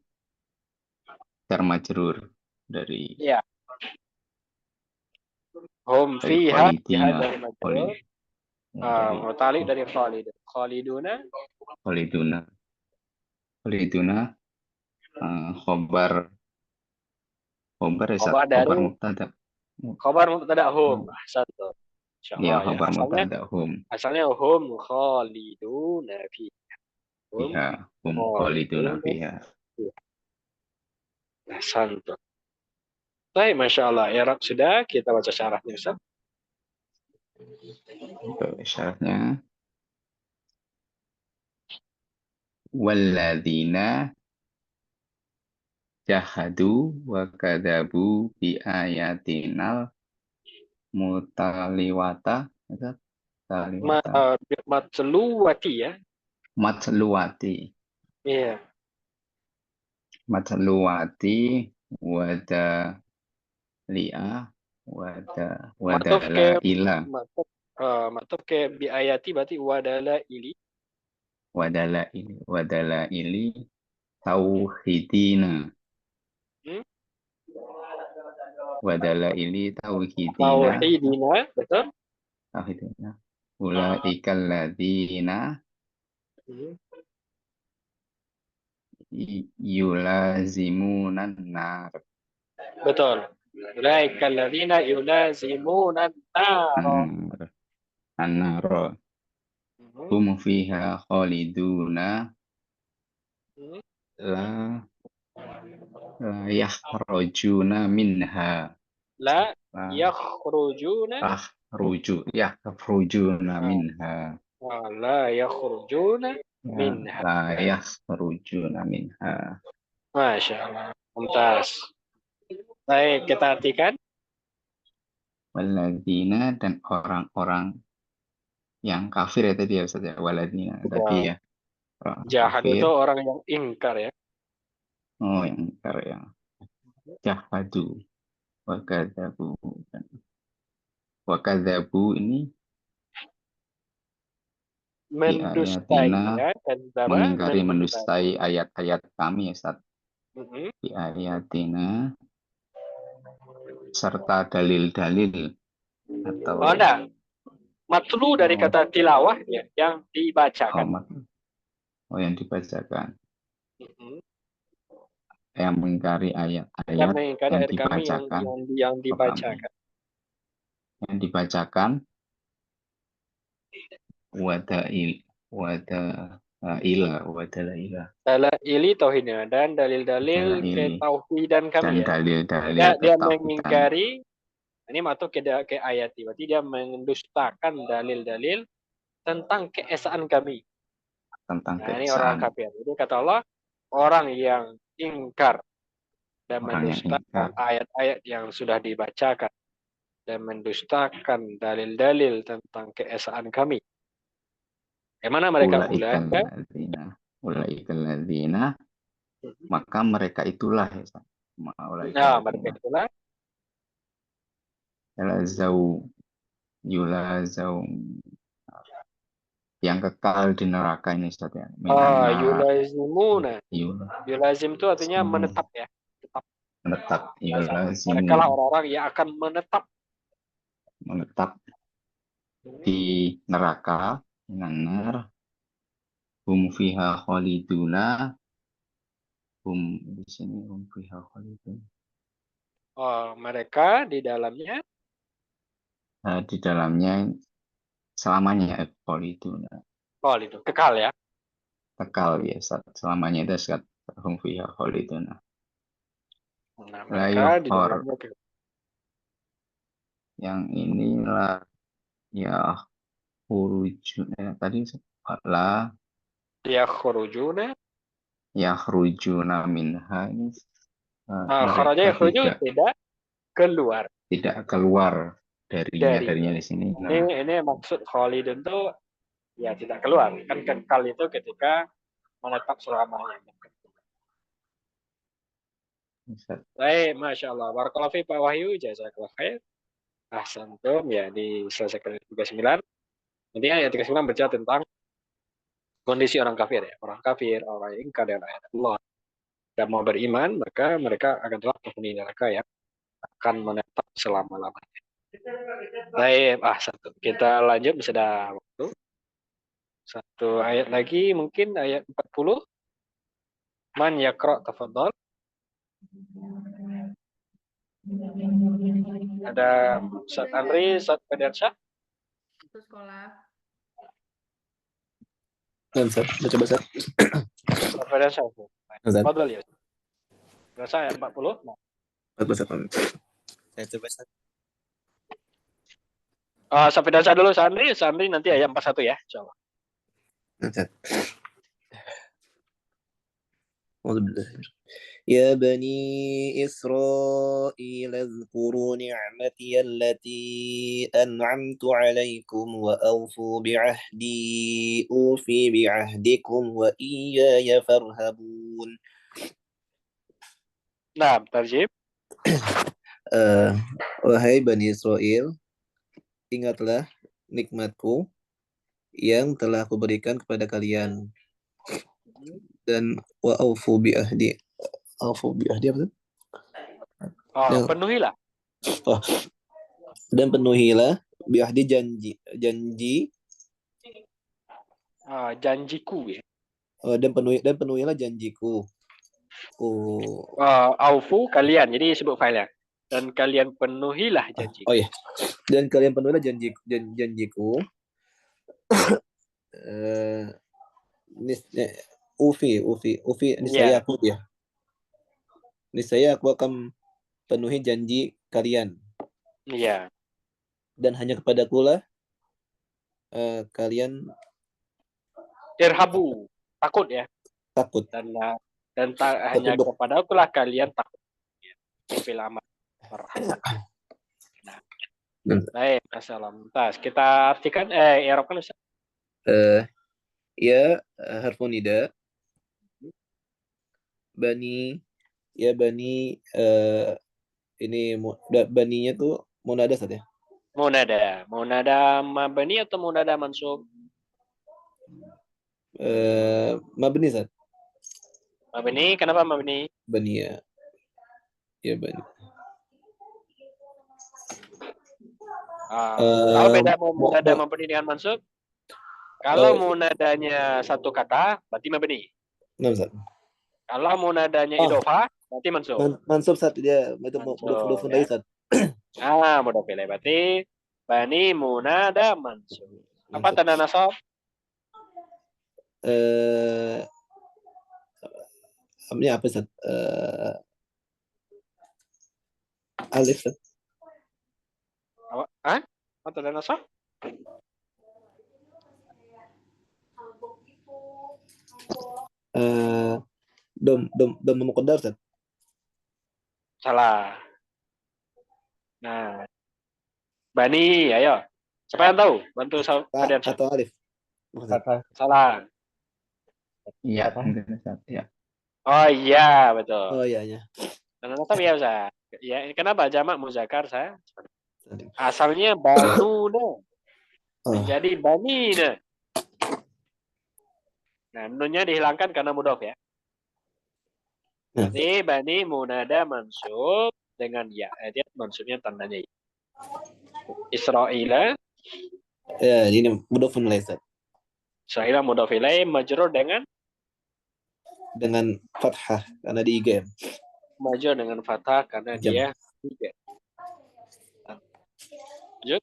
[SPEAKER 3] jar majrur dari
[SPEAKER 1] Iya. Hum fiha
[SPEAKER 3] khalidina.
[SPEAKER 1] dari majrur. Mutalik dari khalid. Khaliduna.
[SPEAKER 3] Khaliduna khobar ya,
[SPEAKER 1] Khobar
[SPEAKER 3] khobar
[SPEAKER 1] dari
[SPEAKER 3] mubtada.
[SPEAKER 1] khobar mubtada hum. Satu.
[SPEAKER 3] Ya,
[SPEAKER 1] Insyaallah ya.
[SPEAKER 3] khobar mubtada hum.
[SPEAKER 1] Asalnya hum khaliduna fi. Hum
[SPEAKER 3] Fiha, hum khaliduna
[SPEAKER 1] khaliduna.
[SPEAKER 3] fiha.
[SPEAKER 1] Santo. Baik, Masya Allah. I'rab sudah, kita baca syarahnya Ustaz.
[SPEAKER 3] Syaratnya walladzina jahadu wa kadzabu bi ayatinal mutaliwata.
[SPEAKER 1] Matluwati ya.
[SPEAKER 3] Matluwati
[SPEAKER 1] Iya.
[SPEAKER 3] wada li'a
[SPEAKER 1] Matuf
[SPEAKER 3] wada la
[SPEAKER 1] ke
[SPEAKER 3] ila
[SPEAKER 1] matuf ke bi ayati berarti wadala ili.
[SPEAKER 3] wada la ili tauhidina.
[SPEAKER 1] Hmm?
[SPEAKER 3] Wada la ili tauhidina.
[SPEAKER 1] Tauhidina, betul?
[SPEAKER 3] Tauhidina ulaikal ladzina yulazimunan nar.
[SPEAKER 1] Betul. Ulaikal ladzina yulazimunan nar.
[SPEAKER 3] An-nar. Hum fiha khaliduna la yakhrujuna minha.
[SPEAKER 1] La
[SPEAKER 3] La
[SPEAKER 1] yakhrujuna
[SPEAKER 3] yakhrujuna minha.
[SPEAKER 1] la yakhrujuna minha.
[SPEAKER 3] La yakhrujuna minha.
[SPEAKER 1] Masya Allah. Mumtaz. Baik, kita artikan.
[SPEAKER 3] Waladina, dan orang-orang yang kafir ya tadi ya Ustaz ya. Waladina tadi ya. Orang
[SPEAKER 1] Jahad
[SPEAKER 3] kafir.
[SPEAKER 1] itu orang yang ingkar ya.
[SPEAKER 3] Oh, yang ingkar ya. Jahadu. Wakadzabu. Wakadzabu ini
[SPEAKER 1] Mendustai ya.
[SPEAKER 3] mengingkari mendustai ayat-ayat kami ya Ustaz. Di ayatina serta dalil-dalil atau
[SPEAKER 1] enggak. Matlu dari kata tilawah ya, yang dibacakan.
[SPEAKER 3] Yang dibacakan. Yang mengingkari ayat-ayat yang dibacakan.
[SPEAKER 1] Yang dibacakan.
[SPEAKER 3] Yang dibacakan wadaila.
[SPEAKER 1] Dalaili tauhidnya dan dalil-dalil ketauhidan kami
[SPEAKER 3] dan dalil-dalil
[SPEAKER 1] dia mengingkari. Ini masuk ke ayat, berarti dia mendustakan dalil-dalil tentang keesaan kami. Ini orang kafir. Jadi kata Allah, orang yang ingkar dan mendustakan ayat-ayat yang sudah dibacakan dan mendustakan dalil-dalil tentang keesaan kami. Mana mereka?
[SPEAKER 3] Ulaikal ladzina, maka mereka itulah ya.
[SPEAKER 1] Mereka itulah
[SPEAKER 3] yulazau yang kekal di neraka ini Ustaz ya.
[SPEAKER 1] Yulazimuna. Yulazim itu artinya menetap ya.
[SPEAKER 3] Menetap.
[SPEAKER 1] Mereka lah orang-orang yang akan menetap
[SPEAKER 3] di neraka, nar. Hum fiha khaliduna. Di sini hum fiha khalidun.
[SPEAKER 1] Mereka di dalamnya
[SPEAKER 3] selamanya khaliduna.
[SPEAKER 1] Itu kekal ya.
[SPEAKER 3] Kekal ya, selamanya itu saat hum fiha khaliduna.
[SPEAKER 1] Mereka di dalamnya
[SPEAKER 3] yang inilah ya khurujuna tadi la yakhrujuna minha ini
[SPEAKER 1] kharaja yakhruju tidak keluar
[SPEAKER 3] darinya di sini.
[SPEAKER 1] Ini maksud khalidun itu ya tidak keluar. Kan kekal itu ketika menetap selamanya. Baik, Masya Allah. Barakallahu fi Pak Wahyu, jazakallah khair. Ahsantum, ya diselesaikan 39. Nanti ayat 39 berbicara tentang kondisi orang kafir ya. Orang kafir, orang yang ingkar dengan ayat Allah dan mau beriman, maka mereka akan telah penghuni neraka yang akan menetap selama-lamanya. Baik, ahsantum. Kita lanjut, bisa ada waktu. Satu ayat lagi, mungkin ayat 40. Man yaqra tafadhal. Ada Ustaz Andri, Ustaz Fedarsyah.
[SPEAKER 4] Itu sekolah.
[SPEAKER 5] Ustaz, coba Ustaz.
[SPEAKER 1] Ustaz Fedarsyah. Tafadhal ya. Berasa ayat 40.
[SPEAKER 5] 40. Saya coba Ustaz.
[SPEAKER 1] Ustaz Fedarsyah dulu, Ustaz Andri nanti ayat 41 ya, insyaallah.
[SPEAKER 5] Ustaz. يا بني إسرائيل اذكروا نعمتي التي أنعمت عليكم وأوفوا بعهدي أوفي بعهدكم وإياي فارهبون.
[SPEAKER 1] Nah, tarjib.
[SPEAKER 5] Wahai Bani Israel, ingatlah nikmatku yang telah aku berikan kepada kalian, dan wa aufu bi ahdi. Aufu bi ahdi apa?
[SPEAKER 1] Penuhilah.
[SPEAKER 5] Dan penuhilah bi ahdi janji
[SPEAKER 1] Janjiku ya.
[SPEAKER 5] Dan penuhilah janjiku.
[SPEAKER 1] Aufu kalian, jadi sebut filenya. Dan kalian penuhilah janji.
[SPEAKER 5] Oh ya. Dan kalian penuhilah janjiku. Ufi, niscaya
[SPEAKER 1] Iya.
[SPEAKER 5] aku ya. Niscaya aku akan penuhi janji kalian.
[SPEAKER 1] Iya.
[SPEAKER 5] Dan hanya kepadaku lah kalian
[SPEAKER 1] Irhabu, takut ya.
[SPEAKER 5] takut.
[SPEAKER 1] Dan hanya
[SPEAKER 5] Tertunduk.
[SPEAKER 1] kepada akulah kalian takut. Fil amal. Nah. Baik, assalam. Kita artikan i'rabkan Ustaz.
[SPEAKER 5] Ya harfun nida. Bani ini baninya tuh munada saja.
[SPEAKER 1] Munada mabni atau munada mansub?
[SPEAKER 5] Mabni Sat.
[SPEAKER 1] Mabni, kenapa mabni?
[SPEAKER 5] Bani ya. Ya bani.
[SPEAKER 1] Kalau beda munada mabni dengan mansub? Kalau munadanya satu kata, berarti mabni.
[SPEAKER 5] Nah, Sat.
[SPEAKER 1] Kalau munadanya idhofah, berarti mansub.
[SPEAKER 5] Mansub Sat dia itu mudhof ilaih Sat.
[SPEAKER 1] Mudhof ilaih berarti bani munada mansub. Apa tanda nasab?
[SPEAKER 5] Ini apa Sat? Alif Sat.
[SPEAKER 1] Apa tanda nasab?
[SPEAKER 5] Dom muqaddar Sat.
[SPEAKER 1] Salah. Nah, bani, ayo. Siapa yang tahu? Bantu Fadian.
[SPEAKER 5] Atau alif.
[SPEAKER 1] Salah.
[SPEAKER 3] Iya, mungkin Ustaz. Ya.
[SPEAKER 1] Oh iya, betul.
[SPEAKER 5] Oh iya ya.
[SPEAKER 1] Tanda nasab ya Ustaz. Ya, kenapa jamak muzakkar saya? Asalnya banuna. Menjadi banina. Nah, nunnya dihilangkan karena mudhof ya. Jadi bani munada mansub dengan ya. Dia mansubnya tandanya ya. Israila.
[SPEAKER 5] Ya, ini mudhofun ilaih Sat.
[SPEAKER 1] Israila mudhof ilaih majrur dengan
[SPEAKER 5] fathah karena di IGM.
[SPEAKER 1] Majrur dengan fathah karena dia tiga. Lanjut.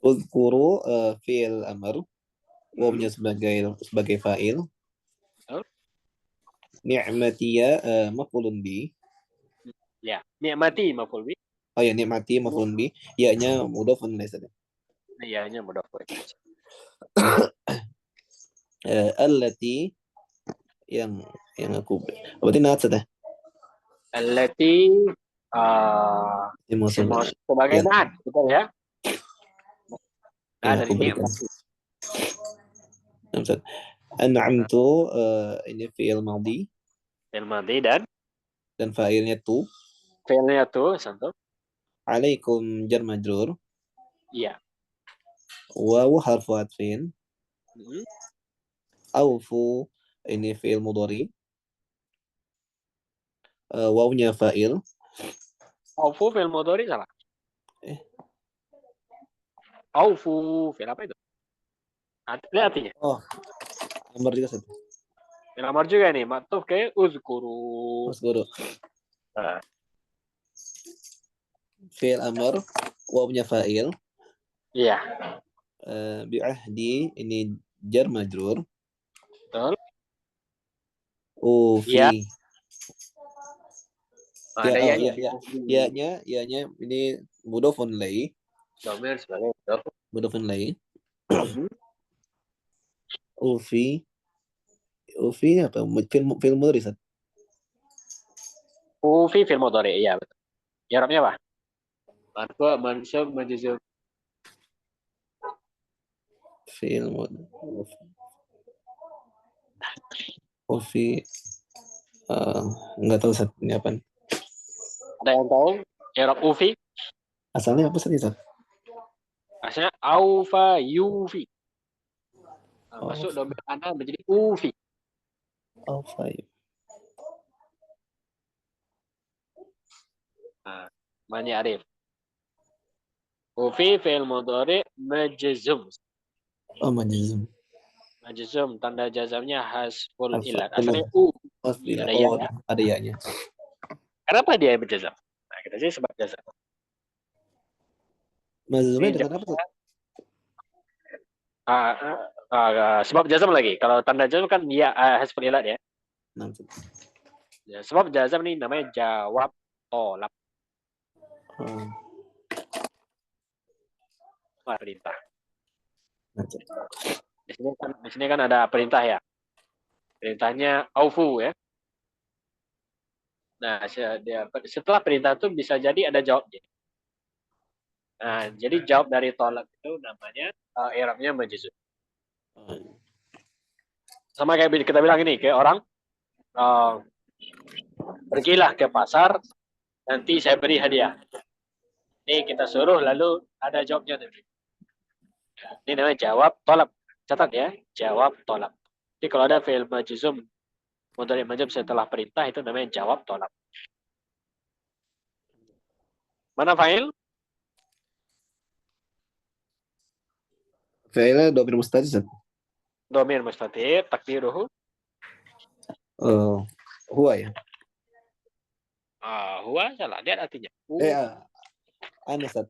[SPEAKER 5] Uzkuru fi'il amr. Wawnya sebagai fa'il. Ni'matiya maf'ulun bi.
[SPEAKER 1] Ya, ni'mati maf'ul bi.
[SPEAKER 5] Oh ya, ni'mati maf'ulun bi. Ya-nya mudhofun ilaih Sat.
[SPEAKER 1] Iya-nya mudhof ilaih.
[SPEAKER 5] Allati yang aku berarti naat Sat.
[SPEAKER 1] Allati sebagai naat, betul ya? Dari ni'mati.
[SPEAKER 5] An'amtu ini fi'il madhi.
[SPEAKER 1] Fi'il madhi dan
[SPEAKER 5] Fa'ilnya tu.
[SPEAKER 1] fi'ilnya tu, santup.
[SPEAKER 5] Alaikum jar majrur.
[SPEAKER 1] Iya.
[SPEAKER 5] Wawu harfu atfin. Aufu ini fi'il mudhari. Wawunya fa'il.
[SPEAKER 1] Aufu fi'il mudhari salah. Aufu fi'il apa itu? Artinya.
[SPEAKER 5] Oh, amar juga satu.
[SPEAKER 1] Fi'il amar juga nih, maktuf ke uzkuru.
[SPEAKER 5] Fi'il amar, wawunya fa'il.
[SPEAKER 1] Iya.
[SPEAKER 5] Bi'ahdi ini jar majrur.
[SPEAKER 1] Betul.
[SPEAKER 5] Ufi.
[SPEAKER 1] Iya.
[SPEAKER 5] Ya-nya ini mudhofun ilaih.
[SPEAKER 1] Domir sebagai mudhof.
[SPEAKER 5] Mudhofun ilaih. Ufi apa? Fi'il mudhari Sat.
[SPEAKER 1] Ufi fi'il mudhari, iya betul. I'rabnya apa? Marfu, mansub, majzum.
[SPEAKER 5] Fi'il mudhari. Ufi enggak tahu Sat ini apa.
[SPEAKER 1] Ada yang tahu? I'rab ufi?
[SPEAKER 5] Asalnya apa Sat?
[SPEAKER 1] Asalnya aufa yufi. Masuk domir ana menjadi ufi.
[SPEAKER 5] Aufa.
[SPEAKER 1] Mani arif. Ufi fi'il mudhari majzum.
[SPEAKER 5] Oh, majzum.
[SPEAKER 1] Majzum, tanda jazamnya hasful
[SPEAKER 5] Alfa.
[SPEAKER 1] ilat.
[SPEAKER 5] Benar.
[SPEAKER 1] Asalnya U.
[SPEAKER 5] Wasfil.
[SPEAKER 1] Ada ya.
[SPEAKER 5] Oh, ada ya-nya.
[SPEAKER 1] Kenapa dia berjazam? Nah, kita sih sebab jazam.
[SPEAKER 5] Majzumnya
[SPEAKER 1] Ini
[SPEAKER 5] dengan apa, Ustaz?
[SPEAKER 1] sebab jazam lagi. Kalau tanda jazam kan ya hasful ilat ya.
[SPEAKER 5] Nah, Ustaz.
[SPEAKER 1] Ya, sebab jazam ini namanya jawab tolak
[SPEAKER 5] Oh,
[SPEAKER 1] perintah.
[SPEAKER 5] nah, Ustaz.
[SPEAKER 1] Di sini kan ada perintah ya. Perintahnya aufu ya. Nah, setelah perintah itu bisa jadi ada jawabnya. Nah, jadi jawab dari tolak itu namanya i'rabnya majzum.
[SPEAKER 5] Oh,
[SPEAKER 1] Sama kayak kita bilang ini, kayak orang pergilah ke pasar, nanti saya beri hadiah. Ini kita suruh lalu ada jawabnya nanti. Ini namanya jawab tolak. Catat ya, jawab tolak. Jadi kalau ada fi'il majzum, mudhari' majzum setelah perintah itu namanya jawab tolak. Mana fa'il?
[SPEAKER 5] Fa'ilnya dhamir mustatir, Ustaz.
[SPEAKER 1] Dhamir mustatir, takdiruhu
[SPEAKER 5] Oh, huwa ya.
[SPEAKER 1] huwa salah. Lihat artinya.
[SPEAKER 5] Ana, Ustaz.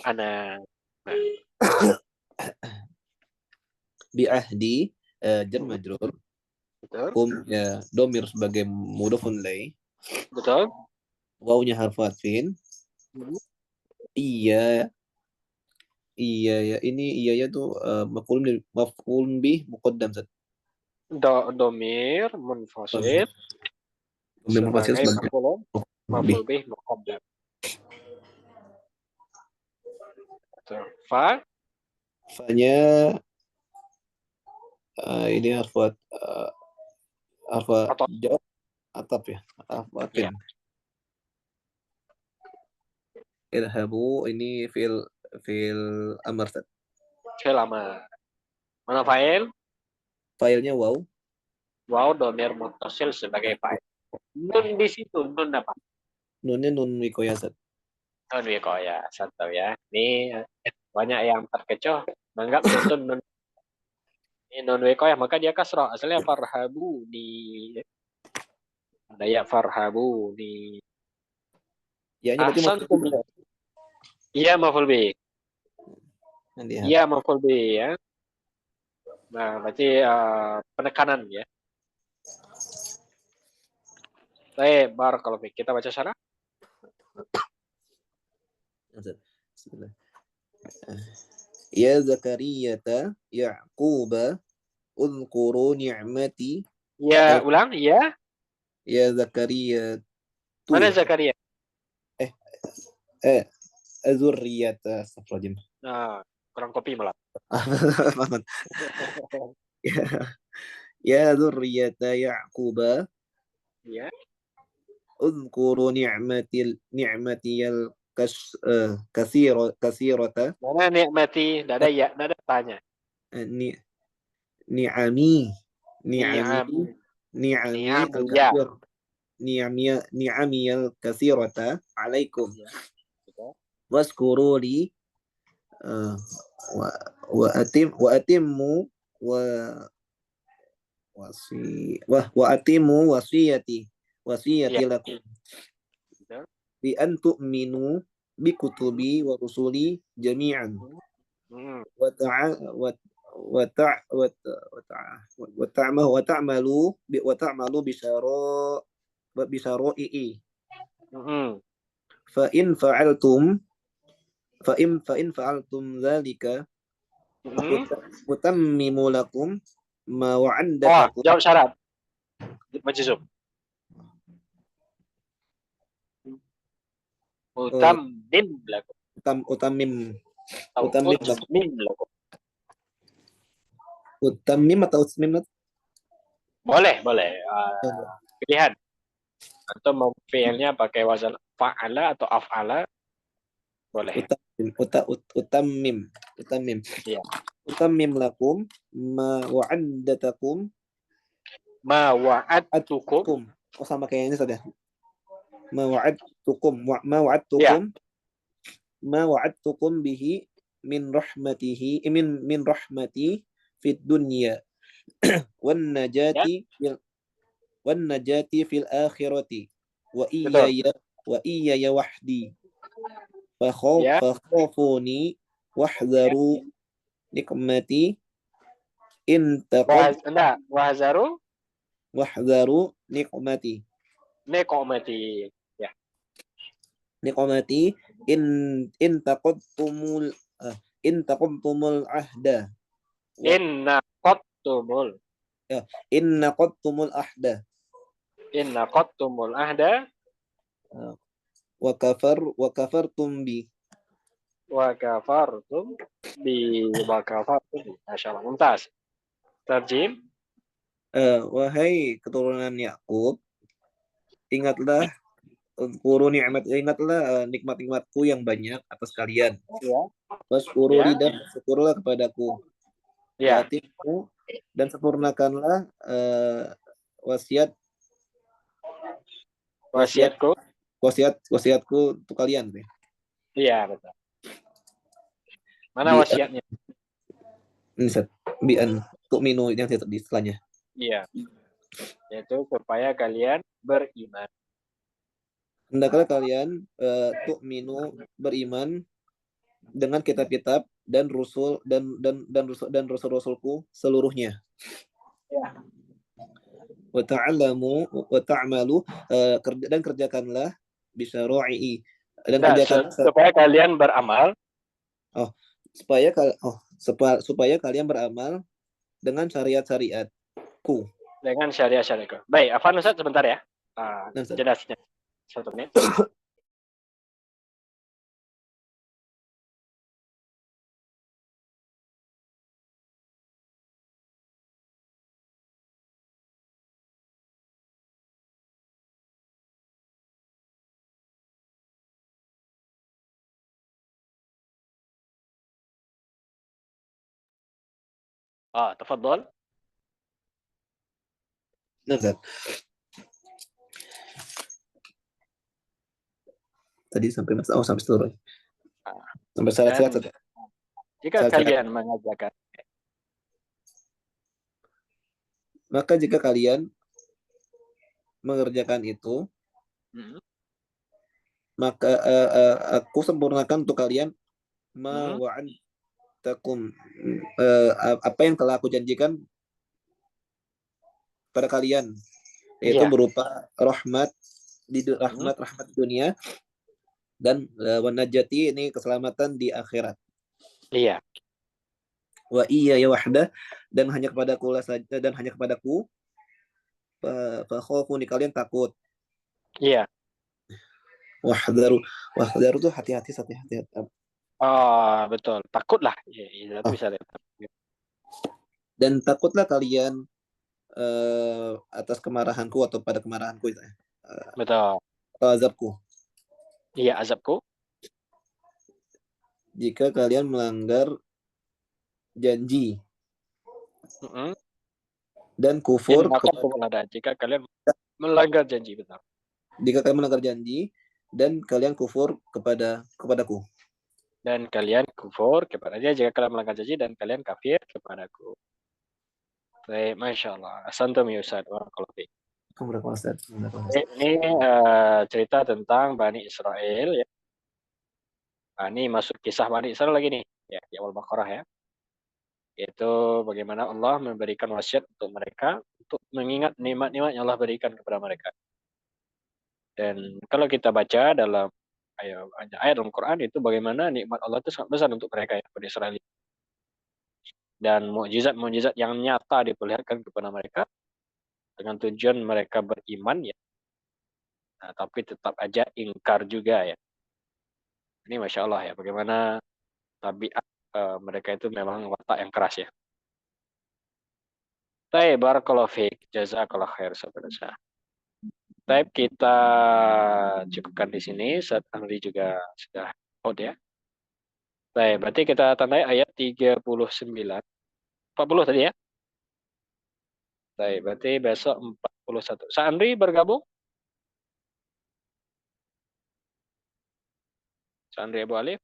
[SPEAKER 1] Ana.
[SPEAKER 5] Bi'ahdi jar majrur.
[SPEAKER 1] Betul.
[SPEAKER 5] Ya, dhamir sebagai mudhafun ilaih.
[SPEAKER 1] Betul.
[SPEAKER 5] Wawunya harfu atfin. Iya ya, ini iya ya tuh maf'ul bih muqaddam, Ustaz.
[SPEAKER 1] Dhamir munfasil
[SPEAKER 5] Dhamir munfasil
[SPEAKER 1] sebagai
[SPEAKER 5] sebagai
[SPEAKER 1] maf'ul bih muqaddam. Fa
[SPEAKER 5] Fa-nya ini harfu
[SPEAKER 1] Atap.
[SPEAKER 5] jawab atap ya, harfu atfin.
[SPEAKER 1] Iya.
[SPEAKER 5] Irhabu ini fil amr, Ustaz.
[SPEAKER 1] Fi'il amar. Mana fa'il?
[SPEAKER 5] Fa'ilnya waw.
[SPEAKER 1] Waw dhamir muttasil sebagai fa'il. Nun di situ, nun apa?
[SPEAKER 5] Nunnya nun wikoya, Ustaz.
[SPEAKER 1] Nun wikoya, satu ya. Ini banyak yang terkecoh menganggap itu nun. Ini nun wikoya, maka dia kasrah. Asalnya farhabu di ada ya farhabu di.
[SPEAKER 5] Ya-nya berarti
[SPEAKER 1] Ahsantum. Iya maf'ul bih. Iya maf'ul bih ya. Nah, berarti penekanan ya. Baik, barakallahu fiik. Kita baca syarah.
[SPEAKER 5] Bismillah. Ya Zakariyata Ya'quba udhkuru ni'mati.
[SPEAKER 1] Ya, ulang. Ya.
[SPEAKER 5] Ya Zakaria.
[SPEAKER 1] Mana Zakaria?
[SPEAKER 5] Azurriyata. Astagfirullahaladzim.
[SPEAKER 1] Nah, kurang kopi malah.
[SPEAKER 5] Ya Zurriyata Ya'quba.
[SPEAKER 1] Ya.
[SPEAKER 5] Udhkuru ni'matiyal kasirata.
[SPEAKER 1] Mana nikmati? Tidak ada ya, tidak ada tanya.
[SPEAKER 5] Ni'amiyal kasirata alaikum. Waskuru li wa atimmu wasiyati lakum bi an tu'minu bi kutubi wa rusuli jami'an wa ta'malu bi syara'i fa in fa'altum dzalika utammimu lakum ma wa'adatakum.
[SPEAKER 1] Jawab syarat. Majzum. Utammim lakum.
[SPEAKER 5] Utammim
[SPEAKER 1] lakum.
[SPEAKER 5] Utammim atau utmim?
[SPEAKER 1] Boleh. Pilihan. Atau mau fi'ilnya pakai wazan fa'ala atau af'ala. Boleh.
[SPEAKER 5] Utammim.
[SPEAKER 1] Iya.
[SPEAKER 5] Utammim lakum ma wa'adatakum.
[SPEAKER 1] Ma wa'adtukum.
[SPEAKER 5] Oh, sama kayak ini saja. Ma wa'adtukum bihi min rahmati fid dunya wan
[SPEAKER 1] Ya,
[SPEAKER 5] najati fil akhirati
[SPEAKER 1] betul.
[SPEAKER 5] wa iyaya wahdi
[SPEAKER 1] Ya,
[SPEAKER 5] fakhafuni wahdharu nikmati in taqad
[SPEAKER 1] enggak, wahazaru
[SPEAKER 5] wahdharu nikmati
[SPEAKER 1] nekomati. Ya,
[SPEAKER 5] nikmati in in taqadtumul in taqadtumul ahda wa
[SPEAKER 1] inna qattumul
[SPEAKER 5] in naqadtumul ahda
[SPEAKER 1] inna qattumul ahda
[SPEAKER 5] wa kafartum bi.
[SPEAKER 1] wa kafartum wa kafartum bi. Masya Allah, mumtaz. Terjem.
[SPEAKER 5] Wahai keturunan Yakub, ingatlah nikmat-nikmatku yang banyak atas kalian.
[SPEAKER 1] Ya,
[SPEAKER 5] Waskuruli
[SPEAKER 1] ya,
[SPEAKER 5] dan syukurlah kepadaku.
[SPEAKER 1] ya.
[SPEAKER 5] Wa'atimu dan sempurnakanlah wasiat
[SPEAKER 1] Wasiatku.
[SPEAKER 5] wasiatku untuk kalian.
[SPEAKER 1] Iya, betul. Mana
[SPEAKER 5] Bi
[SPEAKER 1] wasiatnya?
[SPEAKER 5] bi'an tu'minu yang di setelahnya.
[SPEAKER 1] Iya, yaitu supaya kalian beriman.
[SPEAKER 5] Hendaklah kalian tu'minu beriman dengan kitab-kitab dan rasul-rasulku seluruhnya.
[SPEAKER 1] Ya.
[SPEAKER 5] Wa ta'malu dan kerjakanlah bisyara'i dan
[SPEAKER 1] Nah,
[SPEAKER 5] kerjakanlah
[SPEAKER 1] supaya kalian beramal
[SPEAKER 5] supaya kalian beramal dengan syariat-syariatku.
[SPEAKER 1] dengan syariat-syariatku. Baik, Afan Ustaz sebentar ya.
[SPEAKER 5] Nah, Ustaz.
[SPEAKER 1] Jelasnya. 1 menit. Tafadhol.
[SPEAKER 5] Nah, Ustaz. Tadi sampai sampai seluruh. Sampai syarat-syarat.
[SPEAKER 1] Dan jika
[SPEAKER 5] Syarat-syarat.
[SPEAKER 1] kalian mengajarkan,
[SPEAKER 5] Maka jika kalian mengerjakan itu, maka aku sempurnakan untuk kalian ma wa'adtakum apa yang telah aku janjikan pada kalian, yaitu
[SPEAKER 1] Iya.
[SPEAKER 5] berupa rahmat rahmat dunia dan wanajati ini keselamatan di akhirat.
[SPEAKER 1] Iya.
[SPEAKER 5] Wa iya ya wahda dan hanya kepadaku lah saja dan hanya kepadaku fa khafuni kalian takut.
[SPEAKER 1] Iya.
[SPEAKER 5] Wahdharu tuh hati-hati.
[SPEAKER 1] Betul. Takutlah. Iya, itu bisa.
[SPEAKER 5] Dan takutlah kalian atas kemarahanku atau pada kemarahanku itu.
[SPEAKER 1] Betul.
[SPEAKER 5] Atau azabku.
[SPEAKER 1] Iya, azabku.
[SPEAKER 5] Jika kalian melanggar janji dan kufur
[SPEAKER 1] jika kalian melanggar janji, betul.
[SPEAKER 5] Jika kalian melanggar janji dan kalian kufur kepadaku.
[SPEAKER 1] Dan kalian kufur kepadanya jika kalian melanggar janji dan kalian kafir kepadaku. Baik, Masya Allah. Asantum ya Ustaz. Ini cerita tentang Bani Israel ya. Ini masuk kisah Bani Israel lagi nih ya, di awal Baqarah ya. Yaitu bagaimana Allah memberikan wasiat untuk mereka untuk mengingat nikmat-nikmat yang Allah berikan kepada mereka. Dan kalau kita baca dalam ayat dalam Quran itu bagaimana nikmat Allah itu sangat besar untuk mereka ya, Bani Israel. Dan mukjizat-mukjizat yang nyata diperlihatkan kepada mereka dengan tujuan mereka beriman ya. Nah, tapi tetap aja ingkar juga ya. Ini Masya Allah ya, bagaimana tabiat mereka itu memang watak yang keras ya. Baik, barakallahu fiik, jazakallahu khair sahabat. Baik, kita cukupkan di sini. Saat Andri juga sudah out ya. Baik, berarti kita tandai ayat 39. 40 tadi ya. Baik, berarti besok 41. Sa Andri bergabung? Sa Andri Abu Alif?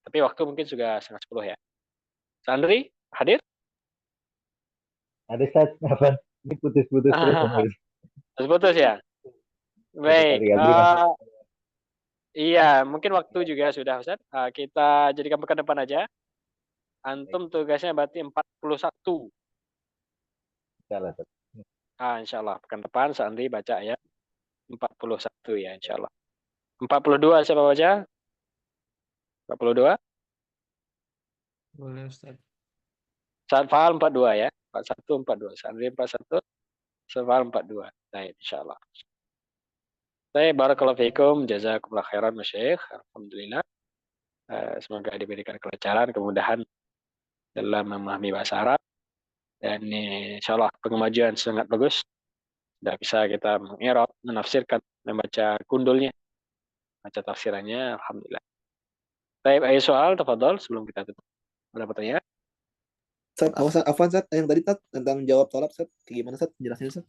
[SPEAKER 1] Tapi waktu mungkin sudah setengah 10 ya. Sa Andri hadir?
[SPEAKER 6] Ada Ustaz, apa? Ini putus-putus terus ini.
[SPEAKER 1] Putus ya. Baik.
[SPEAKER 6] Ganti-ganti Mas.
[SPEAKER 1] Iya, mungkin waktu juga sudah Ustaz. Kita jadikan pekan depan aja. Antum tugasnya berarti 41.
[SPEAKER 6] Insyaallah, Ustaz.
[SPEAKER 1] Insya Allah pekan depan Sandri baca ya 41 ya insya Allah. 42 siapa baca? 42?
[SPEAKER 2] Boleh Ustaz.
[SPEAKER 1] Saat fahal 42 ya. 41 42. Sandri 41. Sefahal 42. Baik insya Allah. Baik, barakallahu fiikum, jazakumullah khairan masyayikh. Alhamdulillah. Semoga diberikan kelancaran, kemudahan dalam memahami bahasa Arab. Dan insya Allah pengemajuan sangat bagus. Sudah bisa kita mengirab, menafsirkan, membaca kundulnya, baca tafsirannya, alhamdulillah. Baik, ayo soal, tafadhol sebelum kita tutup. Ada pertanyaan?
[SPEAKER 5] Afwan, Sat, yang tadi Sat, tentang jawab tolak, Sat, gimana Sat? Jelasin Sat.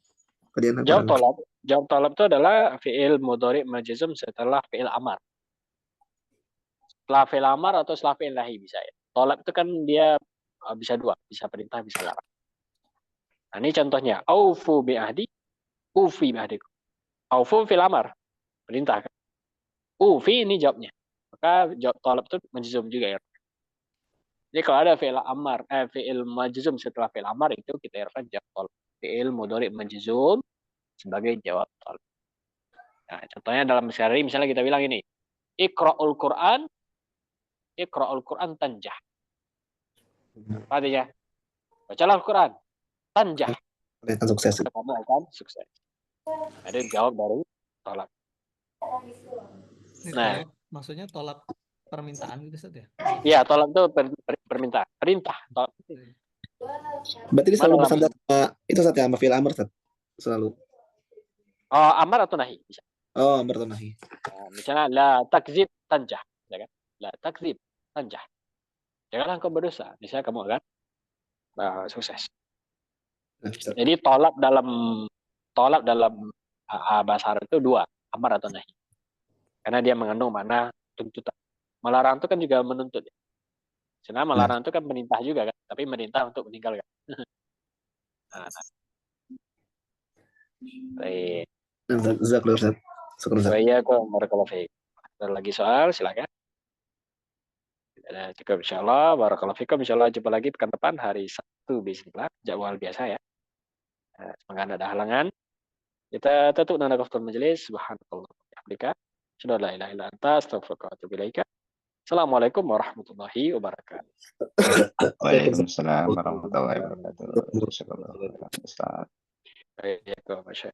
[SPEAKER 5] Kalian
[SPEAKER 1] Jawab tolab. Jawab tolab itu adalah fi'il mudhari' majzum setelah fi'il amar. Setelah fi'il amar atau setelah fi'il nahi bisa ya. Tolab itu kan dia bisa dua, bisa perintah, bisa larang. Nah, ini contohnya, aufu bi'ahdi, ufi bi'ahdikum. Aufu fi'il amar, perintah kan. Ufi ini jawabnya. Maka jawab tolab itu majzum juga ya. Jadi kalau ada fi'il amar, fi'il majzum setelah fi'il amar itu kita irfan jawab tolab. Fi'il mudhari' majzum sebagai jawab tolab. Nah, contohnya dalam sehari misalnya kita bilang ini, Iqra'ul Qur'an tanjah. Apa artinya? Bacalah Al-Quran, tanjah.
[SPEAKER 5] Kalian sukses.
[SPEAKER 1] Kamu akan sukses. Ada jawab dari tolak.
[SPEAKER 2] Ini
[SPEAKER 1] Nah.
[SPEAKER 2] tolak, maksudnya tolak permintaan gitu Ustaz ya?
[SPEAKER 1] Iya, tolak itu perintah. Tolak.
[SPEAKER 5] Berarti ini selalu bersandar sama itu Sat ya, sama fi'il amr Sat. Selalu.
[SPEAKER 1] Oh, amar atau nahi bisa.
[SPEAKER 5] Oh, amr atau nahi.
[SPEAKER 1] Nah, misalnya la takzib tanjah, ya kan? La takzib tanjah. Janganlah engkau berdosa, misalnya kamu akan sukses. Jadi tolak dalam bahasa Arab itu dua, amar atau nahi. Karena dia mengandung makna tuntutan. Melarang itu kan juga menuntut. Karena melarang itu kan perintah juga kan, tapi perintah untuk meninggalkan. Baik.
[SPEAKER 5] Jazakallahu Ustaz. Syukur Ustaz.
[SPEAKER 1] Barakallahu fiik. Ada lagi soal, silakan. Cukup insyaallah. Barakallahu fiikum. Insyaallah jumpa lagi pekan depan hari Sabtu bismillah, jadwal biasa ya. Semoga tidak ada halangan. Kita tutup dengan kaftul majelis. Subhanallah. Bihamdika. Asyhadu an la ilaha illa anta, astaghfiruka wa atubu ilaika. Assalamualaikum warahmatullahi wabarakatuh.
[SPEAKER 3] Waalaikumsalam warahmatullahi wabarakatuh. Jazakallahu khairan, Ustaz.
[SPEAKER 1] Baik, ya, Masya